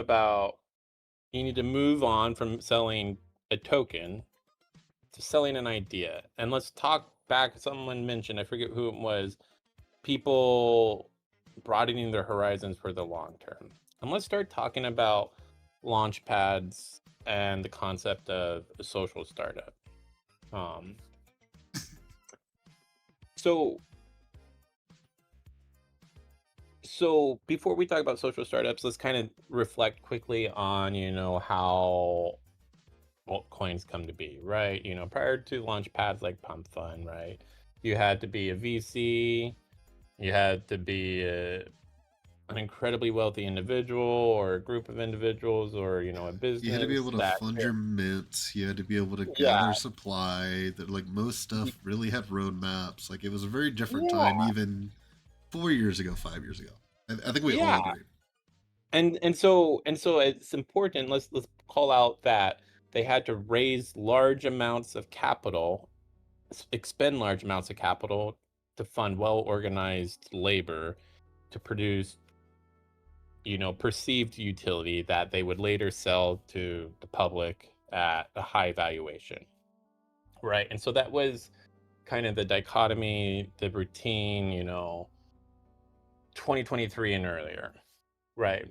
about you need to move on from selling a token to selling an idea. And let's talk back. Someone mentioned, I forget who it was, people broadening their horizons for the long term. And let's start talking about launch pads and the concept of a social startup. Um, so So before we talk about social startups, let's kind of reflect quickly on, you know, how altcoins come to be, right? You know, prior to launch pads like Pump Fund, right? You had to be a VC, you had to be an incredibly wealthy individual or a group of individuals, or, you know, a
You had to be
business
able to
that,
fund your mint. You had to be able to
yeah,
gather supply. That, like, most stuff really had roadmaps. Like, it was a very different
yeah,
time, even 4 years ago, 5 years ago. I think we all
yeah.
agree.
And so it's important. Let's call out that they had to raise large amounts of capital, expend large amounts of capital to fund well-organized labor to produce, you know, perceived utility that they would later sell to the public at a high valuation, right? And so that was kind of the dichotomy, the routine, you know, 2023 and earlier, right?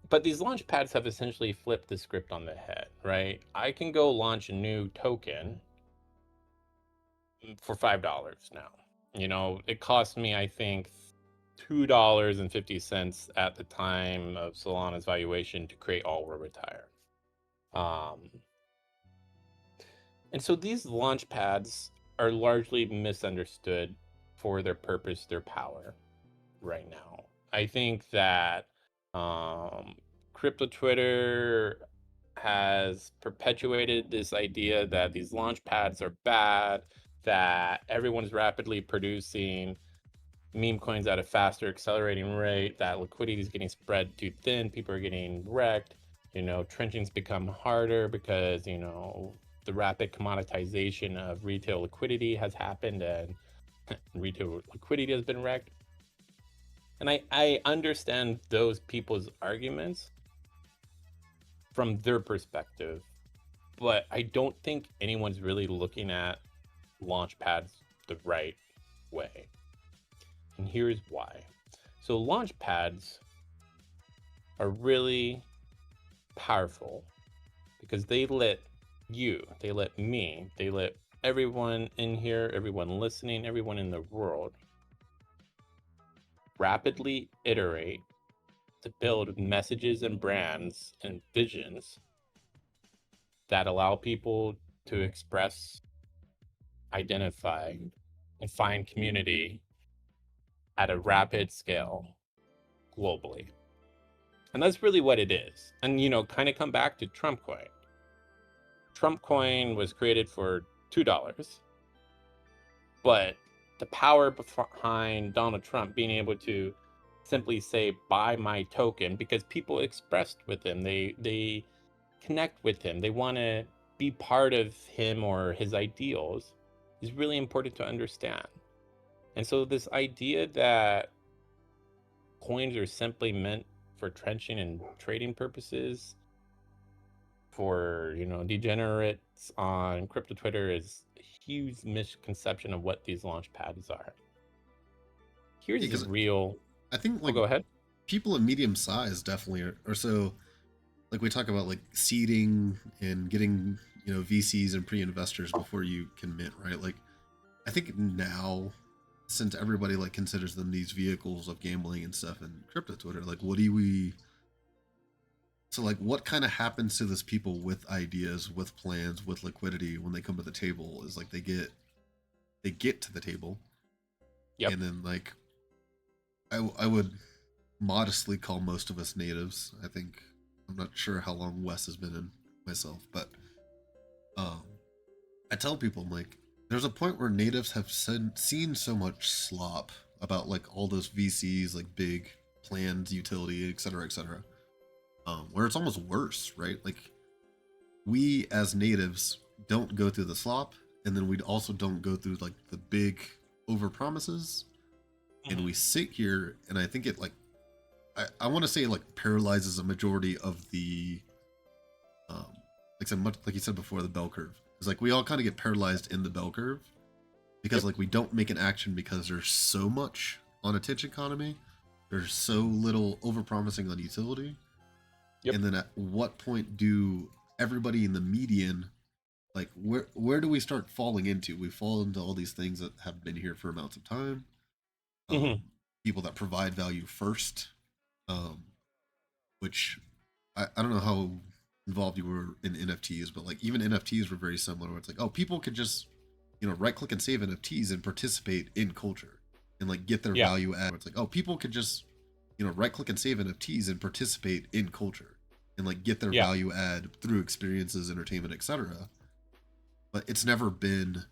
But these launch pads have essentially flipped the script on the head, right? I can go launch a new token for $5 now. You know, it cost me, I think, $2.50 at the time of Solana's valuation to create All Will Retire. And so these launch pads are largely misunderstood for their purpose, their power right now. I think that crypto Twitter has perpetuated this idea that these launch pads are bad, that everyone's rapidly producing meme coins at a faster accelerating rate, that liquidity is getting spread too thin, people are getting wrecked, trenching's become harder because, the rapid commoditization of retail liquidity has happened and retail liquidity has been wrecked. And I understand those people's arguments from their perspective, but I don't think anyone's really looking at launch pads the right way. And here's why. So launch pads are really powerful because they let you, they let me, they let everyone in here, everyone listening, everyone in the world rapidly iterate to build messages and brands and visions that allow people to express, identify, and find community at a rapid scale globally. And that's really what it is. And, kind of come back to Trump coin. Trump coin was created for $2, but the power behind Donald Trump being able to simply say, buy my token, because people expressed with him, they connect with him, they want to be part of him or his ideals, is really important to understand. And so this idea that coins are simply meant for trenching and trading purposes for, degenerates on crypto Twitter is a huge misconception of what these launch pads are. Here's the real...
I think, like,
go ahead.
People of medium size definitely are so, like, we talk about, like, seeding and getting, VCs and pre-investors before you can mint, right? Like, I think now, since everybody, like, considers them these vehicles of gambling and stuff in crypto Twitter, like, so, like, what kind of happens to those people with ideas, with plans, with liquidity when they come to the table is, like, they get to the table.
Yep.
And then, like, I would modestly call most of us natives. I think, I'm not sure how long Wes has been in myself, but I tell people, I'm like, there's a point where natives have seen so much slop about, like, all those VCs, like big planned utility, et cetera, where it's almost worse, right? Like, we as natives don't go through the slop, and then we also don't go through, like, the big over promises. And we sit here, and I think it, like, I want to say, like, paralyzes a majority of the, like you said before, the bell curve. It's like we all kind of get paralyzed in the bell curve because, like, we don't make an action because there's so much on a titch economy. There's so little overpromising on utility.
Yep.
And then at what point do everybody in the median, like, where do we start falling into? We fall into all these things that have been here for amounts of time. People that provide value first, which I don't know how involved you were in NFTs, but, like, even NFTs were very similar, where it's like, oh, people could just, right click and save NFTs and participate in culture and, like, get their value add. It's like, oh, people could just, right click and save NFTs and participate in culture and, like, get their value add through experiences, entertainment, etc. But it's never been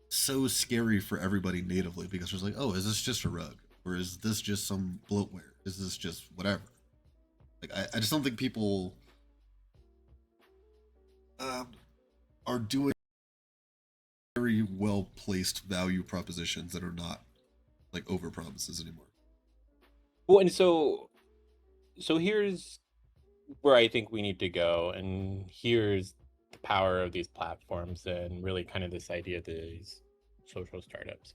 so scary for everybody natively because it's like, oh, is this just a rug, or is this just some bloatware, is this just whatever? Like, I just don't think people are doing very well placed value propositions that are not, like, over promises anymore.
Well, and so here's where I think we need to go, and here's the power of these platforms and really kind of this idea of these social startups.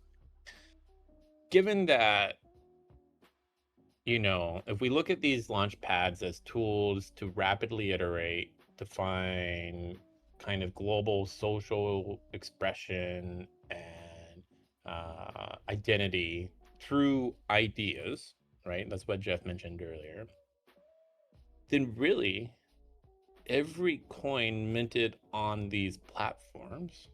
Given that, if we look at these launch pads as tools to rapidly iterate, to find kind of global social expression and identity through ideas, right? That's what Jeff mentioned earlier. Then really, every coin minted on these platforms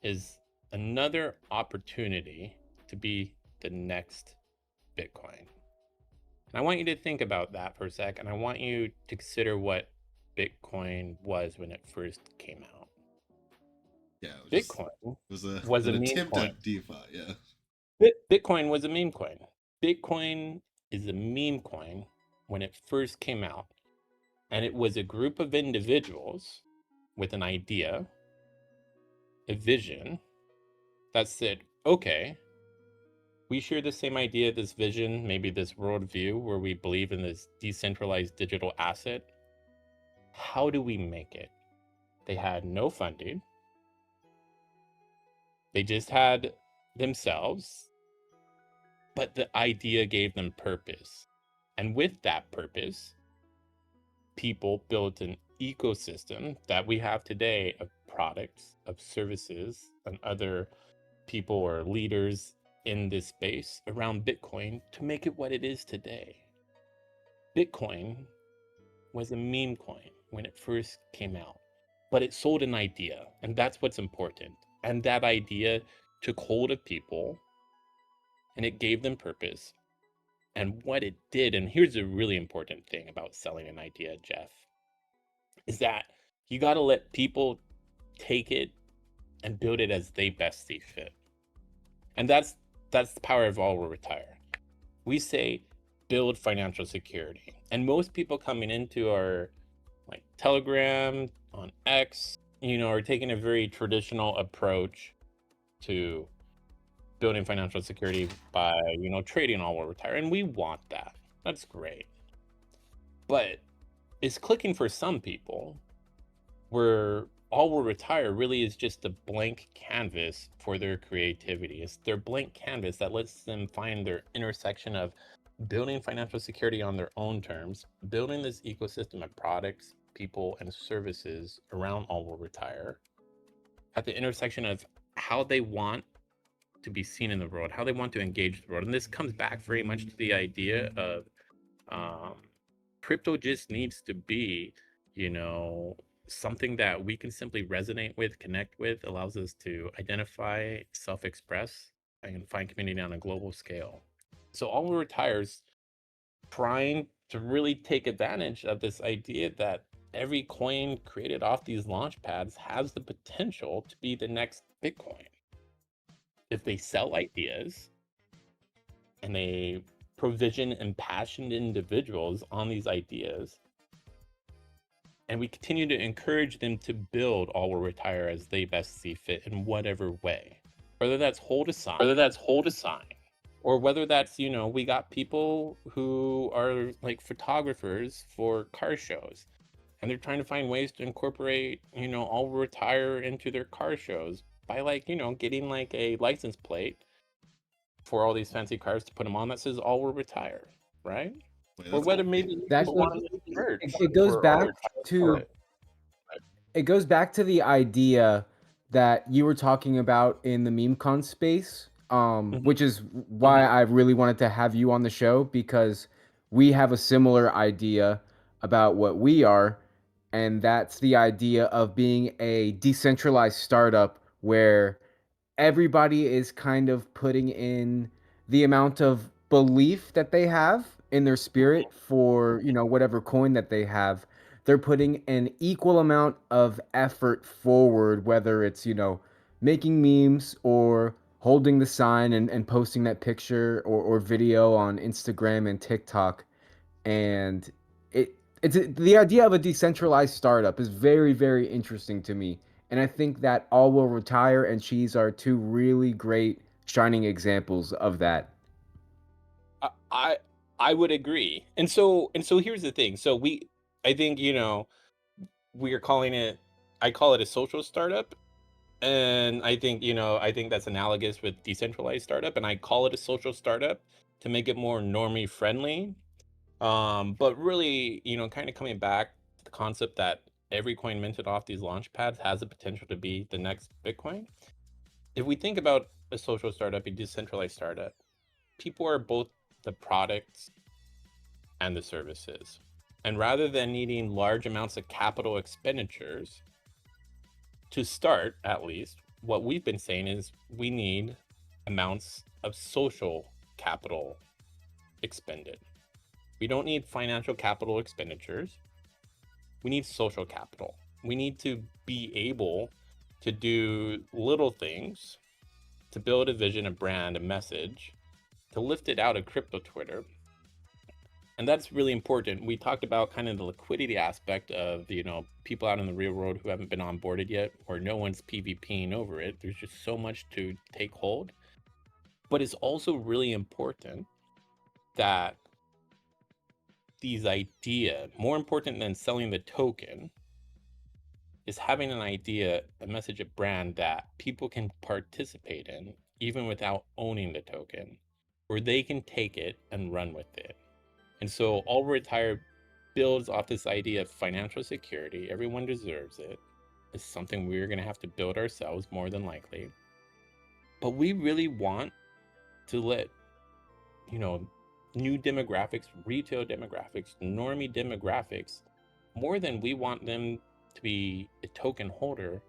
is another opportunity to be the next Bitcoin. And I want you to think about that for a sec, and I want you to consider what Bitcoin was when it first came out.
Yeah, it
Bitcoin
was
was a
an
meme
attempt
coin.
at DeFi. Yeah.
Bitcoin was a meme coin. Bitcoin is a meme coin when it first came out. And it was a group of individuals with an idea, a vision that said, okay, we share the same idea, this vision, maybe this worldview where we believe in this decentralized digital asset. How do we make it? They had no funding. They just had themselves, but the idea gave them purpose. And with that purpose, people built an ecosystem that we have today of products, of services, and other people or leaders in this space around Bitcoin to make it what it is today. Bitcoin was a meme coin when it first came out, but it sold an idea, and that's what's important. And that idea took hold of people and it gave them purpose. And what it did, and here's a really important thing about selling an idea, Jeff, is that you got to let people take it and build it as they best see fit. And that's the power of All Will Retire. We say build financial security. And most people coming into our like Telegram, on X, are taking a very traditional approach to building financial security by, trading All Will Retire. And we want that. That's great. But it's clicking for some people where All Will Retire really is just a blank canvas for their creativity. It's their blank canvas that lets them find their intersection of building financial security on their own terms, building this ecosystem of products, people, and services around All Will Retire at the intersection of how they want to be seen in the world, how they want to engage the world. And this comes back very much to the idea of crypto just needs to be, something that we can simply resonate with, connect with, allows us to identify, self-express, and find community on a global scale. So All Will Retire's trying to really take advantage of this idea that every coin created off these launch pads has the potential to be the next Bitcoin. If they sell ideas and they provision impassioned individuals on these ideas, and we continue to encourage them to build All Will Retire as they best see fit in whatever way, whether that's hold a sign, or whether that's, we got people who are like photographers for car shows and they're trying to find ways to incorporate, All Will Retire into their car shows by getting like a license plate for all these fancy cars to put them on that says All Will Retire, right?
Wait,
Or
that's
whether
cool.
maybe
That
people
goes,
want to make merch
it goes
for All Will
back
Retire
to
for it.
it goes back to the idea that you were talking about in the meme con space,
Mhm.
which is why I really wanted to have you on the show, because we have a similar idea about what we are, and that's the idea of being a decentralized startup where everybody is kind of putting in the amount of belief that they have in their spirit for, whatever coin that they have. They're putting an equal amount of effort forward, whether it's, making memes or holding the sign and posting that picture or video on Instagram and TikTok. And it's the idea of a decentralized startup is very, very interesting to me. And I think that All Will Retire and Cheese are two really great shining examples of that.
I I would agree. And so here's the thing. So I think, we are calling it, I call it a social startup. And I think that's analogous with decentralized startup. And I call it a social startup to make it more normie friendly. But really, kind of coming back to the concept that every coin minted off these launch pads has the potential to be the next Bitcoin. If we think about a social startup, a decentralized startup, people are both the products and the services. And rather than needing large amounts of capital expenditures to start, at least, what we've been saying is we need amounts of social capital expended. We don't need financial capital expenditures. We need social capital. We need to be able to do little things to build a vision, a brand, a message, to lift it out of crypto Twitter. And that's really important. We talked about kind of the liquidity aspect of, people out in the real world who haven't been onboarded yet, or no one's PvPing over it. There's just so much to take hold. But it's also really important that these ideas, more important than selling the token, is having an idea, a message, a brand that people can participate in, even without owning the token, where they can take it and run with it. And so All Retire builds off this idea of financial security. Everyone deserves it. It's something we're going to have to build ourselves more than likely. But we really want to let, new demographics, retail demographics, normie demographics, more than we want them to be a token holder,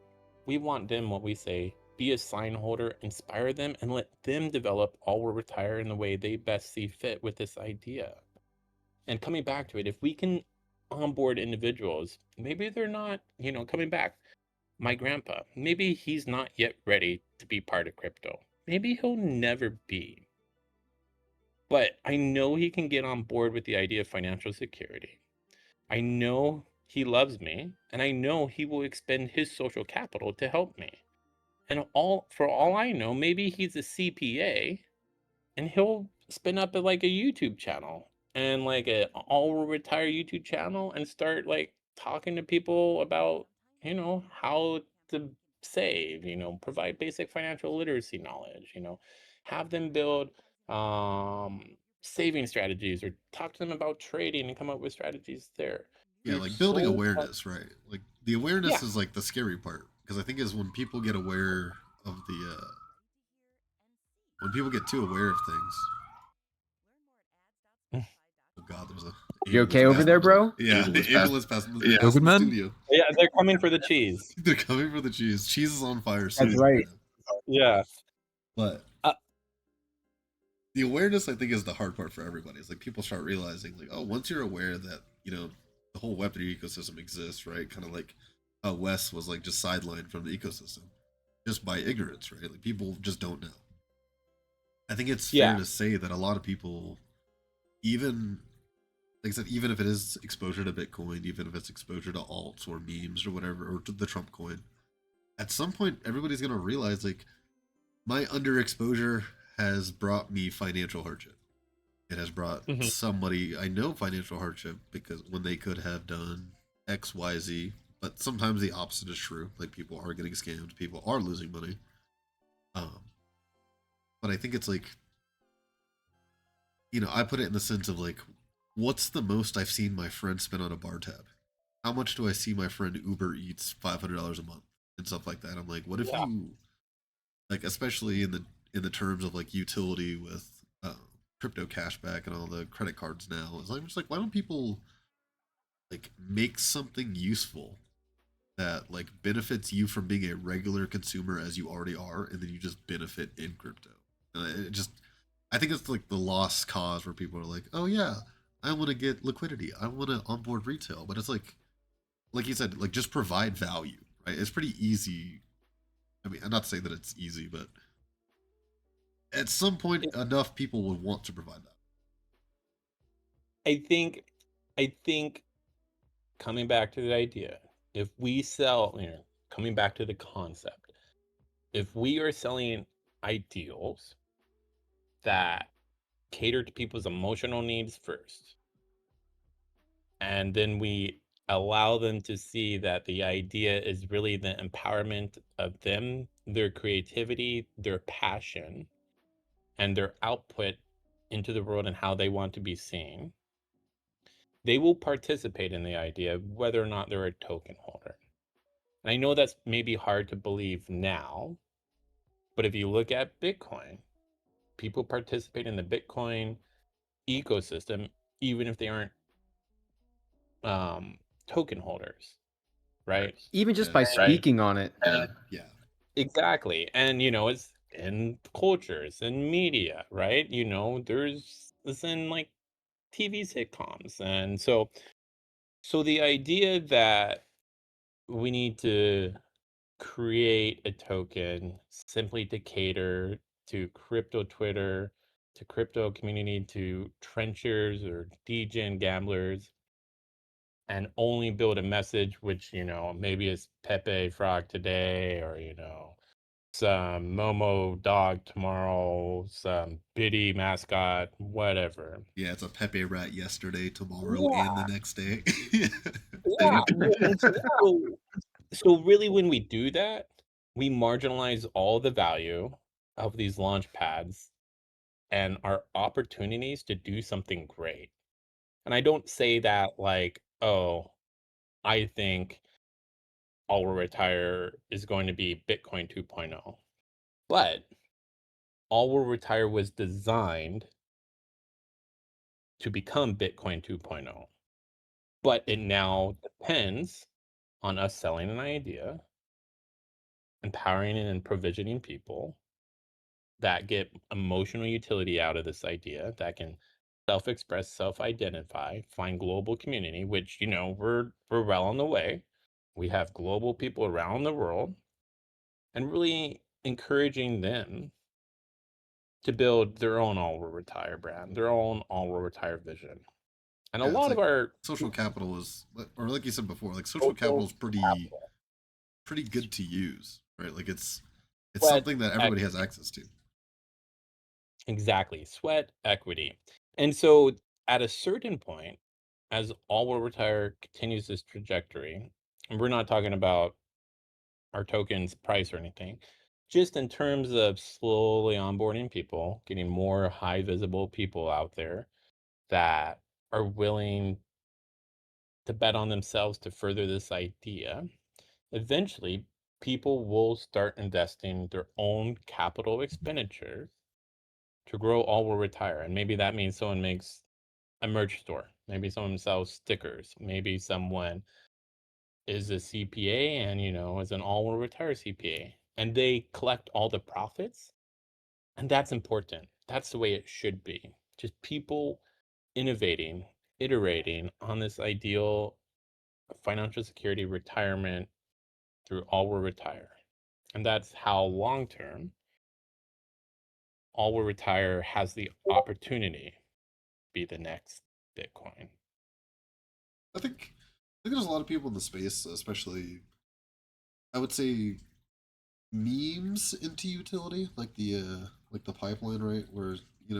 we want them, what we say, be a sign holder, inspire them, and let them develop All Retire in the way they best see fit with this idea. And coming back to it, if we can onboard individuals, maybe they're not, coming back. My grandpa, maybe he's not yet ready to be part of crypto. Maybe he'll never be. But I know he can get on board with the idea of financial security. I know he loves me, and I know he will expend his social capital to help me. And for all I know, maybe he's a CPA, and he'll spin up a YouTube channel, and a All Retire YouTube channel, and start talking to people about how to save, provide basic financial literacy knowledge, have them build saving strategies, or talk to them about trading and come up with strategies there.
Yeah,
There's
like building
so
awareness, right? Like the awareness
Yeah.
is like the scary part, because I think is when people get aware of the when people get too aware of things. Oh God, there's a.
You okay over there, bro?
Yeah, ambulance passing the,
Yeah.
passing the
Man?
studio.
Yeah, they're coming for the cheese.
They're coming for the cheese. Cheese is on fire.
That's
soon.
right.
Yeah.
But
Uh,
the awareness, I think, is the hard part for everybody. It's like people start realizing, once you're aware that the whole Web3 ecosystem exists, right? Kind of like how Wes was just sidelined from the ecosystem just by ignorance, right? Like people just don't know. I think it's fair to say that a lot of people, even like I said, even if it is exposure to Bitcoin, even if it's exposure to alts or memes or whatever, or to the Trump coin, at some point everybody's gonna realize my underexposure has brought me financial hardship. It has brought somebody I know financial hardship because when they could have done X, Y, Z, but sometimes the opposite is true. Like people are getting scammed, people are losing money. But I think it's I put it in the sense of what's the most I've seen my friend spend on a bar tab? How much do I see my friend Uber Eats $500 a month and stuff like that? I'm like, what if you especially in the terms of utility with crypto cashback and all the credit cards now, is I'm just why don't people make something useful that benefits you from being a regular consumer as you already are, and then you just benefit in crypto. I think it's the lost cause where people are oh yeah, I want to get liquidity, I want to onboard retail, but it's like you said, just provide value, right? It's pretty easy. I mean, I'm not saying that it's easy, but at some point enough people would want to provide that.
I think coming back to the idea, if we sell, coming back to the concept, if we are selling ideals that cater to people's emotional needs first, and then we allow them to see that the idea is really the empowerment of them, their creativity, their passion, and their output into the world and how they want to be seen, they will participate in the idea whether or not they're a token holder. And I know that's maybe hard to believe now, but if you look at Bitcoin, people participate in the Bitcoin ecosystem even if they aren't token holders, right?
Even just by speaking on it.
Yeah.
Exactly. And it's in cultures and media, right? There's this in like TV sitcoms. And so the idea that we need to create a token simply to cater to crypto Twitter, to crypto community, to trenchers or degen gamblers, and only build a message which, maybe is Pepe Frog today, or, some Momo dog tomorrow, some Biddy mascot, whatever.
Yeah, it's a Pepe rat yesterday, tomorrow, and
Yeah,
the next day.
yeah. And so really when we do that, we marginalize all the value of these launch pads and our opportunities to do something great. And I don't say that like, oh, I think all will retire is going to be Bitcoin 2.0. But all will retire was designed to become Bitcoin 2.0. But it now depends on us selling an idea, empowering and provisioning people that get emotional utility out of this idea, that can self-express, self-identify, find global community, which we're well on the way. We have global people around the world, and really encouraging them to build their own all will retire brand, their own all will retire vision. And a
Yeah, it's
lot of
like
our
social capital is, or like you said before, like social capital
social
is pretty good to use, right? Like it's
sweat
something that everybody has
equity.
access to.
Exactly, sweat equity. And so at a certain point, as all will retire continues this trajectory, and we're not talking about our tokens price or anything, just in terms of slowly onboarding people, getting more high visible people out there that are willing to bet on themselves to further this idea, eventually people will start investing their own capital expenditures to grow all will retire. And maybe that means someone makes a merch store. Maybe someone sells stickers. Maybe someone is a CPA and, is an all will retire CPA. And they collect all the profits. And that's important. That's the way it should be. Just people innovating, iterating on this ideal of financial security retirement through all will retire. And that's how long term all will retire has the opportunity to be the next Bitcoin.
I think there's a lot of people in the space, especially I would say memes into utility, like the pipeline, right? Where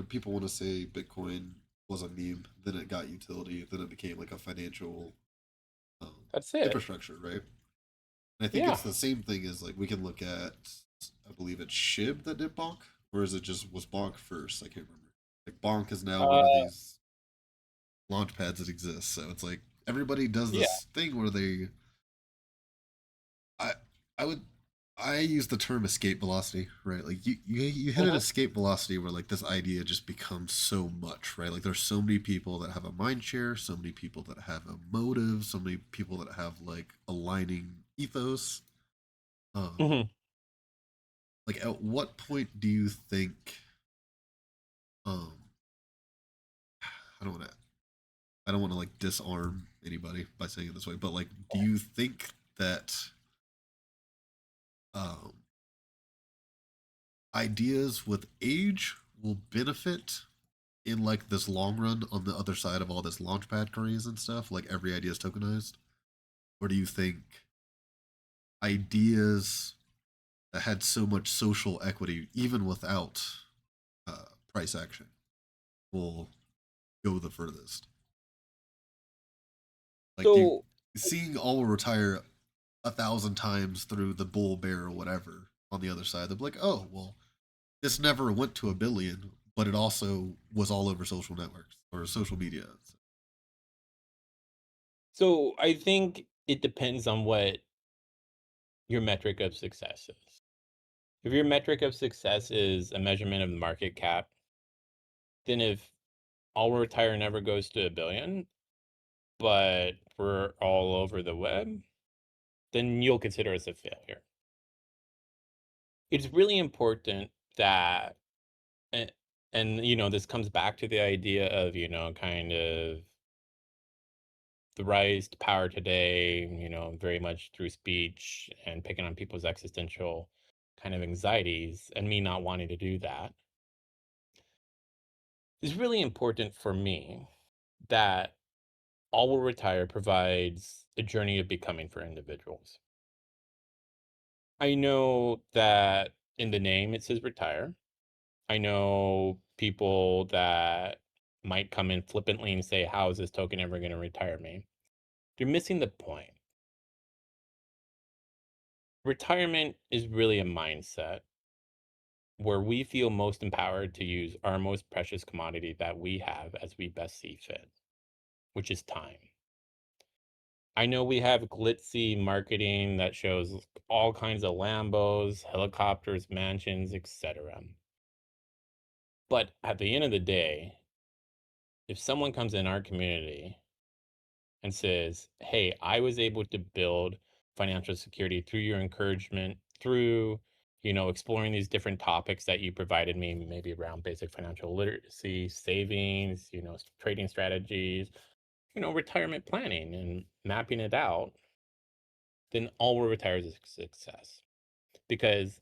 people want to say Bitcoin was a meme, then it got utility, then it became like a financial um,
That's it.
infrastructure, right? And I think
Yeah.
it's the same thing as like we can look at, I believe it's Shib that did Bonk, or is it just was Bonk first? I can't remember. Like Bonk is now one of
Uh,
these launch pads that exist, so it's like everybody does
yeah.
this thing where I I would I use the term escape velocity, right? Like you hit an
Mhm.
escape velocity where like this idea just becomes so much, right? Like there's so many people that have a mind share, so many people that have a motive, so many people that have like aligning ethos. Um,
Mhm.
like at what point do you think um I don't want to I don't want to like disarm anybody by saying it this way, but like do you think that um ideas with age will benefit in like this long run on the other side of all this launchpad craze and stuff? Like every idea is tokenized, or do you think ideas that had so much social equity, even without price action, will go the furthest? Like, do you
So
seeing all retire 1,000 times through the bull bear or whatever on the other side? They'll be like, oh well, this never went to a billion, but it also was all over social networks or social media.
so I think it depends on what your metric of success is. If your metric of success is a measurement of the market cap, then if all retire never goes to a billion, but we're all over the web, then you'll consider us a failure. it's really important that, and, this comes back to the idea of, kind of the rise to power today, very much through speech and picking on people's existential kind of anxieties, and me not wanting to do that. It's really important for me that All Will Retire provides a journey of becoming for individuals. I know that in the name it says retire. I know people that might come in flippantly and say, how is this token ever going to retire me? They're missing the point. Retirement is really a mindset where we feel most empowered to use our most precious commodity that we have as we best see fit, which is time. I know we have glitzy marketing that shows all kinds of Lambos, helicopters, mansions, etc. But at the end of the day, if someone comes in our community and says, hey, I was able to build financial security through your encouragement, through, exploring these different topics that you provided me, maybe around basic financial literacy, savings, trading strategies, retirement planning and mapping it out, then All Will Retire is a success. Because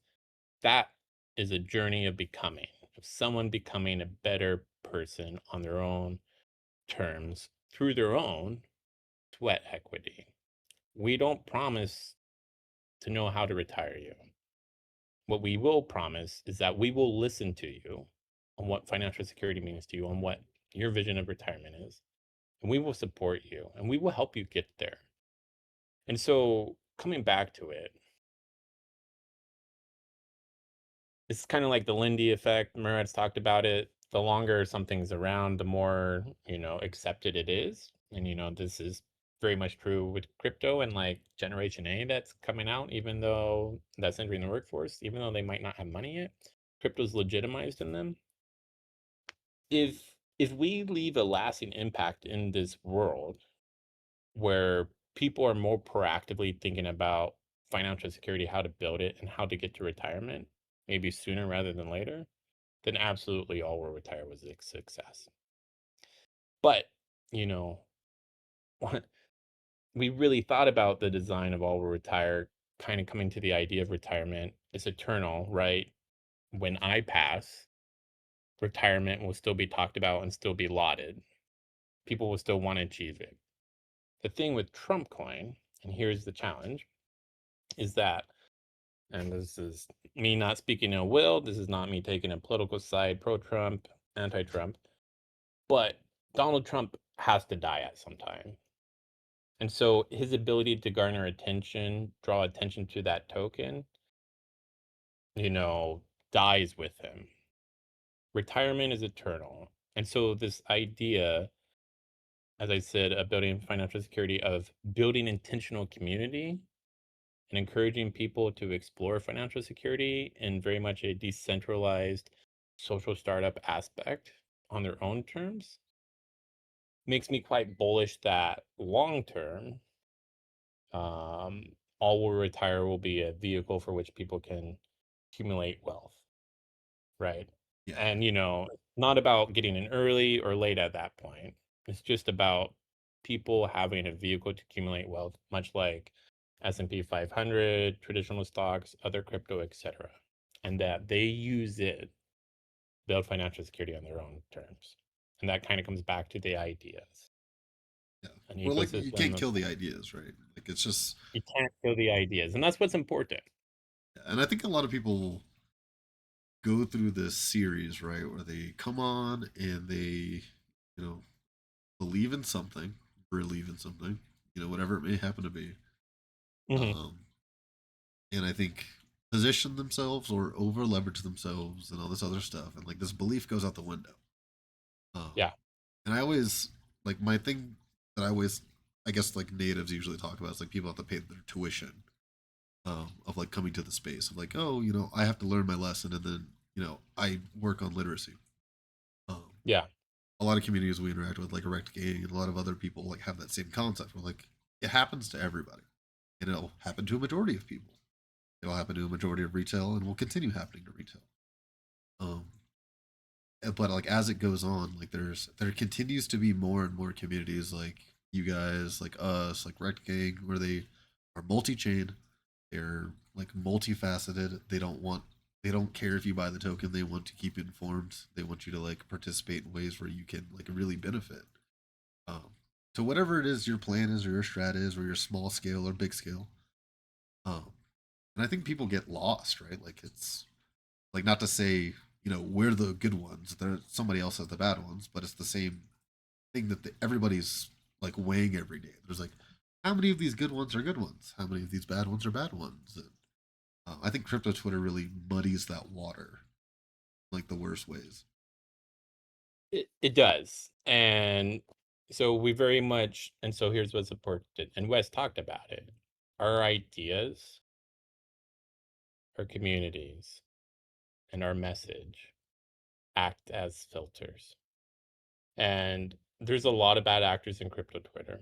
that is a journey of becoming, of someone becoming a better person on their own terms through their own sweat equity. We don't promise to know how to retire you. What we will promise is that we will listen to you on what financial security means to you, on what your vision of retirement is, and we will support you and we will help you get there. And so, coming back to it, it's kind of like the Lindy effect. Murad's talked about it. The longer something's around, the more, accepted it is. And, this is very much true with crypto and like Generation A that's coming out, even though that's entering the workforce, even though they might not have money yet. Crypto's legitimized in them. If we leave a lasting impact in this world where people are more proactively thinking about financial security, how to build it, and how to get to retirement, maybe sooner rather than later, then absolutely All Will Retire was a success. But, you know, we really thought about the design of All Will Retire, kind of coming to the idea of retirement. It's eternal, right? When I pass, retirement will still be talked about and still be lauded. People will still want to achieve it. The thing with Trump coin, and here's the challenge, is that, and this is me not speaking ill will, this is not me taking a political side, pro-Trump, anti-Trump, but Donald Trump has to die at some time. And so his ability to garner attention, draw attention to that token, dies with him. Retirement is eternal. And so this idea, as I said, of building financial security, of building intentional community and encouraging people to explore financial security in very much a decentralized social startup aspect on their own terms, makes me quite bullish that long term, All Will Retire will be a vehicle for which people can accumulate wealth, right?
Yeah.
And not about getting in early or late at that point. It's just about people having a vehicle to accumulate wealth, much like S&P 500, traditional stocks, other crypto, etc., and that they use it build financial security on their own terms. And that kind of comes back to the ideas.
Yeah.
An
Well, like you
ecosystem
can't
of,
kill the ideas, right? Like it's just,
you can't kill the ideas, and that's what's important.
and I think a lot of people go through this series, right, where they come on and they, you know, believe in something, believe in something, whatever it may happen to be.
Hmm.
Um, and I think position themselves or over leverage themselves and all this other stuff, and like this belief goes out the window. Um,
Yeah.
and I always like my thing that I always, I guess, like natives usually talk about is like people have to pay their tuition of like coming to the space of like, oh, I have to learn my lesson, and then I work on literacy. Um,
Yeah.
a lot of communities we interact with, like Erect Gang, and a lot of other people, like have that same concept where like it happens to everybody, and it'll happen to a majority of people. It'll happen to a majority of retail and will continue happening to retail. Um, but like as it goes on, like there continues to be more and more communities like you guys, like us, like Rect Gang, where they are multi-chain. They're like multifaceted. They don't care if you buy the token. They want to keep you informed. They want you to like participate in ways where you can like really benefit. Um, to whatever it is your plan is or your strat is or your small scale or big scale. Um, and I think people get lost, right? Like it's like not to say we're the good ones. There somebody else has the bad ones, but it's the same thing that everybody's like weighing every day. There's like how many of these good ones are good ones? How many of these bad ones are bad ones? And, I think crypto Twitter really muddies that water like the worst ways.
It does. And so we very much, and so here's what's important, and Wes talked about it. Our ideas, our communities, and our message act as filters. And there's a lot of bad actors in crypto Twitter.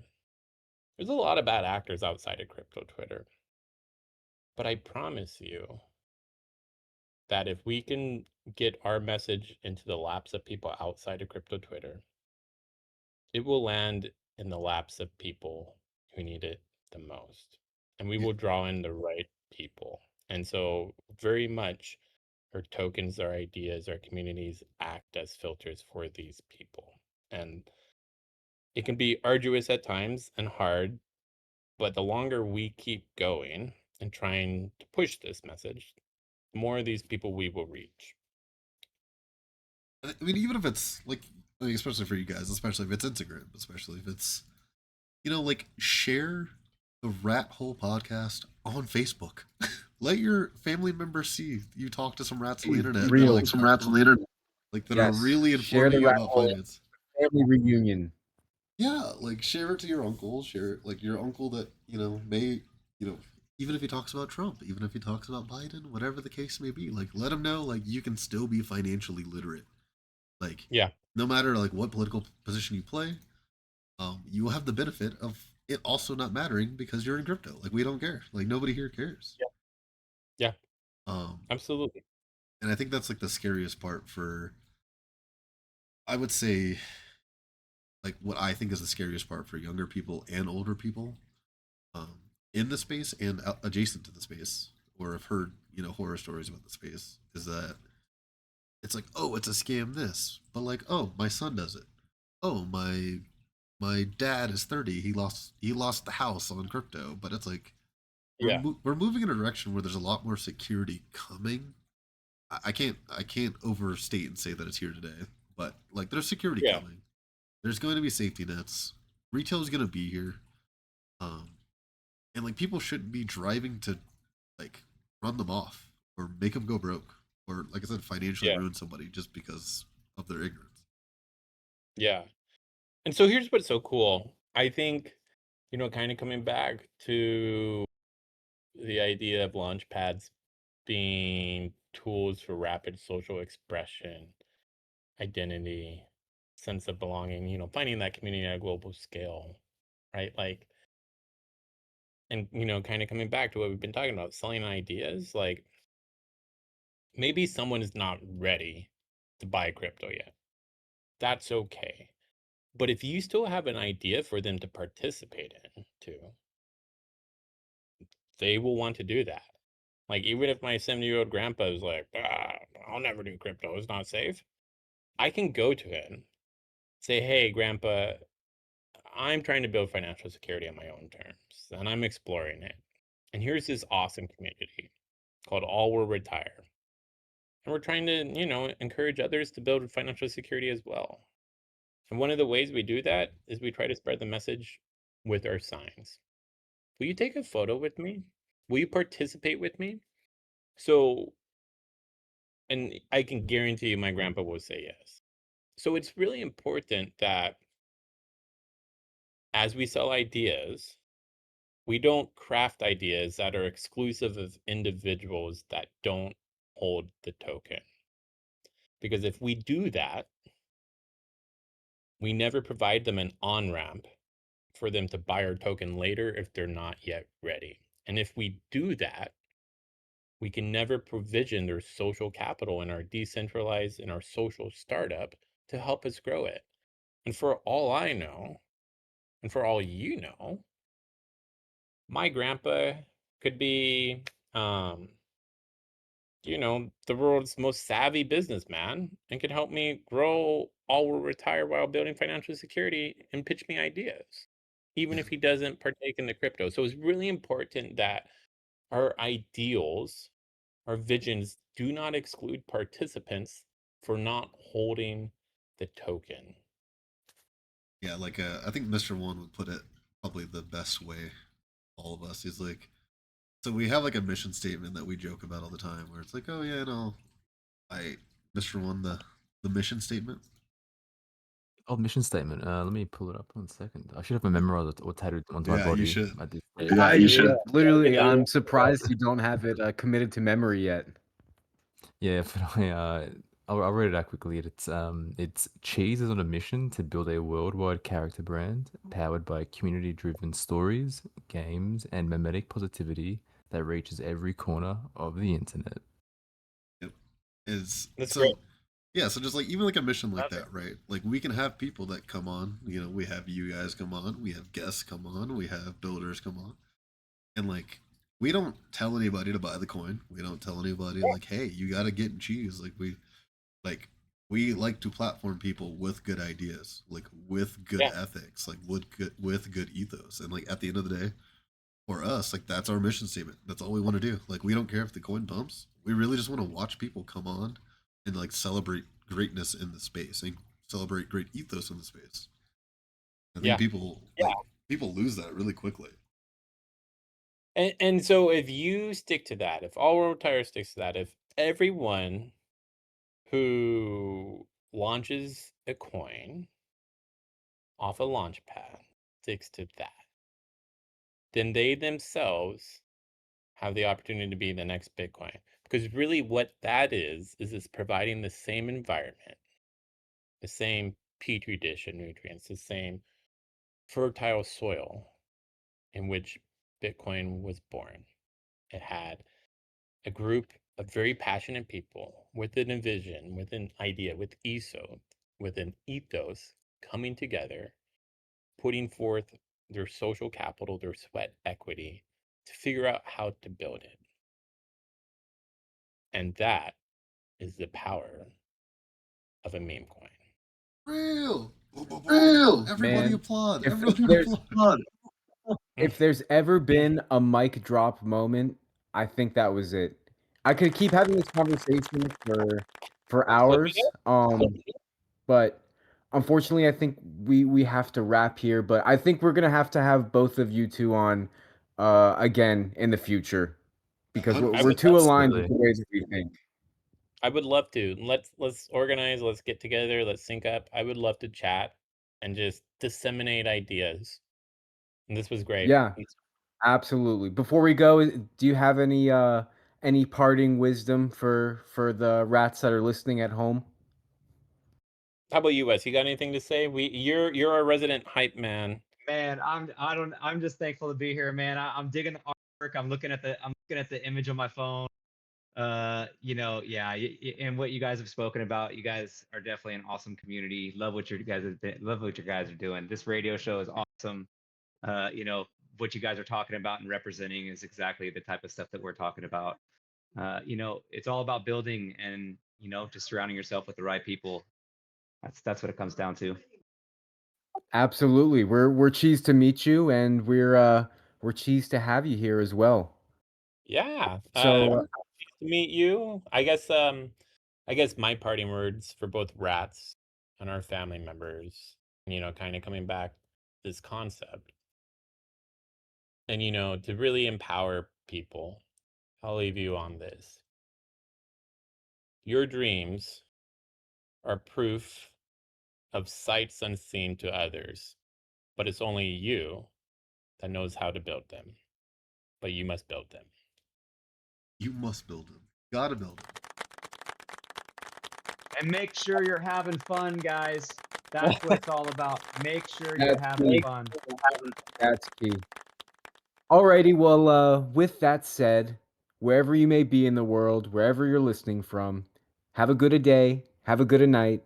There's a lot of bad actors outside of crypto Twitter. But I promise you that if we can get our message into the laps of people outside of crypto Twitter, it will land in the laps of people who need it the most. And we
Yeah,
will draw in the right people. And so, very much, our tokens, our ideas, our communities act as filters for these people. And it can be arduous at times and hard, but the longer we keep going and trying to push this message, the more of these people we will reach.
I mean, even if it's like, especially for you guys, especially if it's Instagram, especially if it's like share the Rat Hole podcast on Facebook. Let your family members see you talk to some rats on the internet. That are
Real.
like some rats on the internet, like that are
Yes.
really
Share the
informing you
rat
about
hole
finance.
family reunion.
Yeah, like share it to your uncle. Share it, like your uncle that may you know even if he talks about Trump, even if he talks about Biden, whatever the case may be. Like let him know like you can still be financially literate. Like
Yeah.
no matter like what political position you play, you will have the benefit of it also not mattering because you're in crypto. Like we don't care. Like nobody here cares.
Yeah. Yeah.
Um,
Absolutely.
and I think that's like the scariest part for. I would say, like what I think is the scariest part for younger people and older people, um, in the space and adjacent to the space, or have heard horror stories about the space, is that it's like, oh, it's a scam. This, but like, oh, my son does it. Oh, my dad is 30. He lost the house on crypto, but it's like
Yeah.
we're moving in a direction where there's a lot more security coming. I can't overstate and say that it's here today, but like there's security
Yeah.
coming. There's going to be safety nets. Retail is going to be here, um, and like people shouldn't be driving to like run them off or make them go broke or like I said financially
Yeah.
ruin somebody just because of their ignorance.
Yeah. And so here's what's so cool. I think, kind of coming back to the idea of launch pads being tools for rapid social expression, identity, sense of belonging, finding that community at a global scale, right? Like, and, kind of coming back to what we've been talking about, selling ideas, like maybe someone is not ready to buy crypto yet. That's okay. But if you still have an idea for them to participate in too, they will want to do that. Like, even if my 70-year-old grandpa is like, I'll never do crypto, it's not safe. I can go to him, say, hey, grandpa, I'm trying to build financial security on my own terms, and I'm exploring it. And here's this awesome community called All Will Retire. And we're trying to, encourage others to build financial security as well. And one of the ways we do that is we try to spread the message with our signs. Will you take a photo with me? Will you participate with me? So, and I can guarantee you my grandpa will say yes. So it's really important that as we sell ideas, we don't craft ideas that are exclusive of individuals that don't hold the token. Because if we do that, we never provide them an on ramp for them to buy our token later if they're not yet ready. And if we do that, we can never provision their social capital in our decentralized, in our social startup to help us grow it. And for all I know, and for all you know, my grandpa could be, the world's most savvy businessman and could help me grow all will retire while building financial security and pitch me ideas, even
Yeah.
if he doesn't partake in the crypto. So it's really important that our ideals, our visions do not exclude participants for not holding the token.
Yeah, like I think Mr. One would put it probably the best way. All of us. He's like, so we have like a mission statement that we joke about all the time, where it's like, oh yeah, no, I Mr. One, the mission statement.
Oh, mission statement. Let me pull it up 1 second. I should have memorized it or tattooed it onto my
Yeah, you
body
should.
at this
Yeah,
stage.
I literally, I'm surprised you don't have it committed to memory yet.
Yeah, but I'll read it out quickly. It's Cheese is on a mission to build a worldwide character brand powered by community-driven stories, games, and mimetic positivity that reaches every corner of the internet.
Yep. Is
That's
so.
great.
Yeah, so just like even like a mission like
Love it.
that, right? Like we can have people that come on. You know, we have you guys come on. We have guests come on. We have builders come on, and like we don't tell anybody to buy the coin. We don't tell anybody like, hey, you got to get in cheese. Like we like to platform people with good ideas, like with good
Yeah.
ethics, like with good ethos, and like at the end of the day, for us, like that's our mission statement. That's all we want to do. Like we don't care if the coin pumps. We really just want to watch people come on and like celebrate greatness in the space and celebrate great ethos in the space. I think
Yeah.
people people lose that really quickly.
And so if you stick to that, if All World Retire sticks to that, if everyone who launches a coin off a launch pad sticks to that, then they themselves have the opportunity to be the next Bitcoin. Because really what that is it's providing the same environment, the same petri dish of nutrients, the same fertile soil in which Bitcoin was born. It had a group of very passionate people with an vision, with an idea, with with an ethos coming together, putting forth their social capital, their sweat equity to figure out how to build it. And that is the power of a meme coin.
Real.
Real.
Everybody
Man,
applaud.
if
Everybody
there's
applaud.
if there's ever been a mic drop moment, I think that was it. I could keep having this conversation for hours, but unfortunately, I think we have to wrap here. But I think we're gonna have to have both of you two on again in the future because we're,
100%.
we're too aligned
Absolutely.
with the ways that we think.
I would love to. Let's organize, let's get together, let's sync up. I would love to chat and just disseminate ideas. And this was great.
Yeah, absolutely. Before we go, do you have any parting wisdom for the rats that are listening at home?
How about you, Wes? You got anything to say? You're our resident hype man.
Man, I'm just thankful to be here, man. I'm digging the artwork. I'm looking at the image on my phone. And what you guys have spoken about, you guys are definitely an awesome community. Love what you guys are doing. This radio show is awesome. What you guys are talking about and representing is exactly the type of stuff that we're talking about. It's all about building and just surrounding yourself with the right people. That's what it comes down to.
Absolutely. We're cheesed to meet you, and we're cheesed to have you here as well.
Yeah.
So
Nice to meet you. I guess my parting words for both rats and our family members, kind of coming back this concept. And to really empower people, I'll leave you on this. Your dreams are proof of sights unseen to others, but it's only you that knows how to build them. But you must build them.
You must build them. Gotta build them.
And make sure you're having fun, guys. That's what it's all about. Make sure you're having fun.
That's key. Alrighty, well, with that said, wherever you may be in the world, wherever you're listening from, have a good day, have a good night.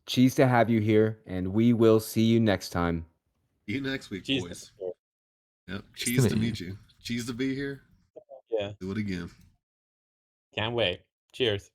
Cheese to have you here, and we will see you next time.
See you next week,
Cheese.
boys. Yep.
Nice to
Cheese to
meet
meet you. Cheese to be here.
Yeah.
Do it again.
Can't wait. Cheers.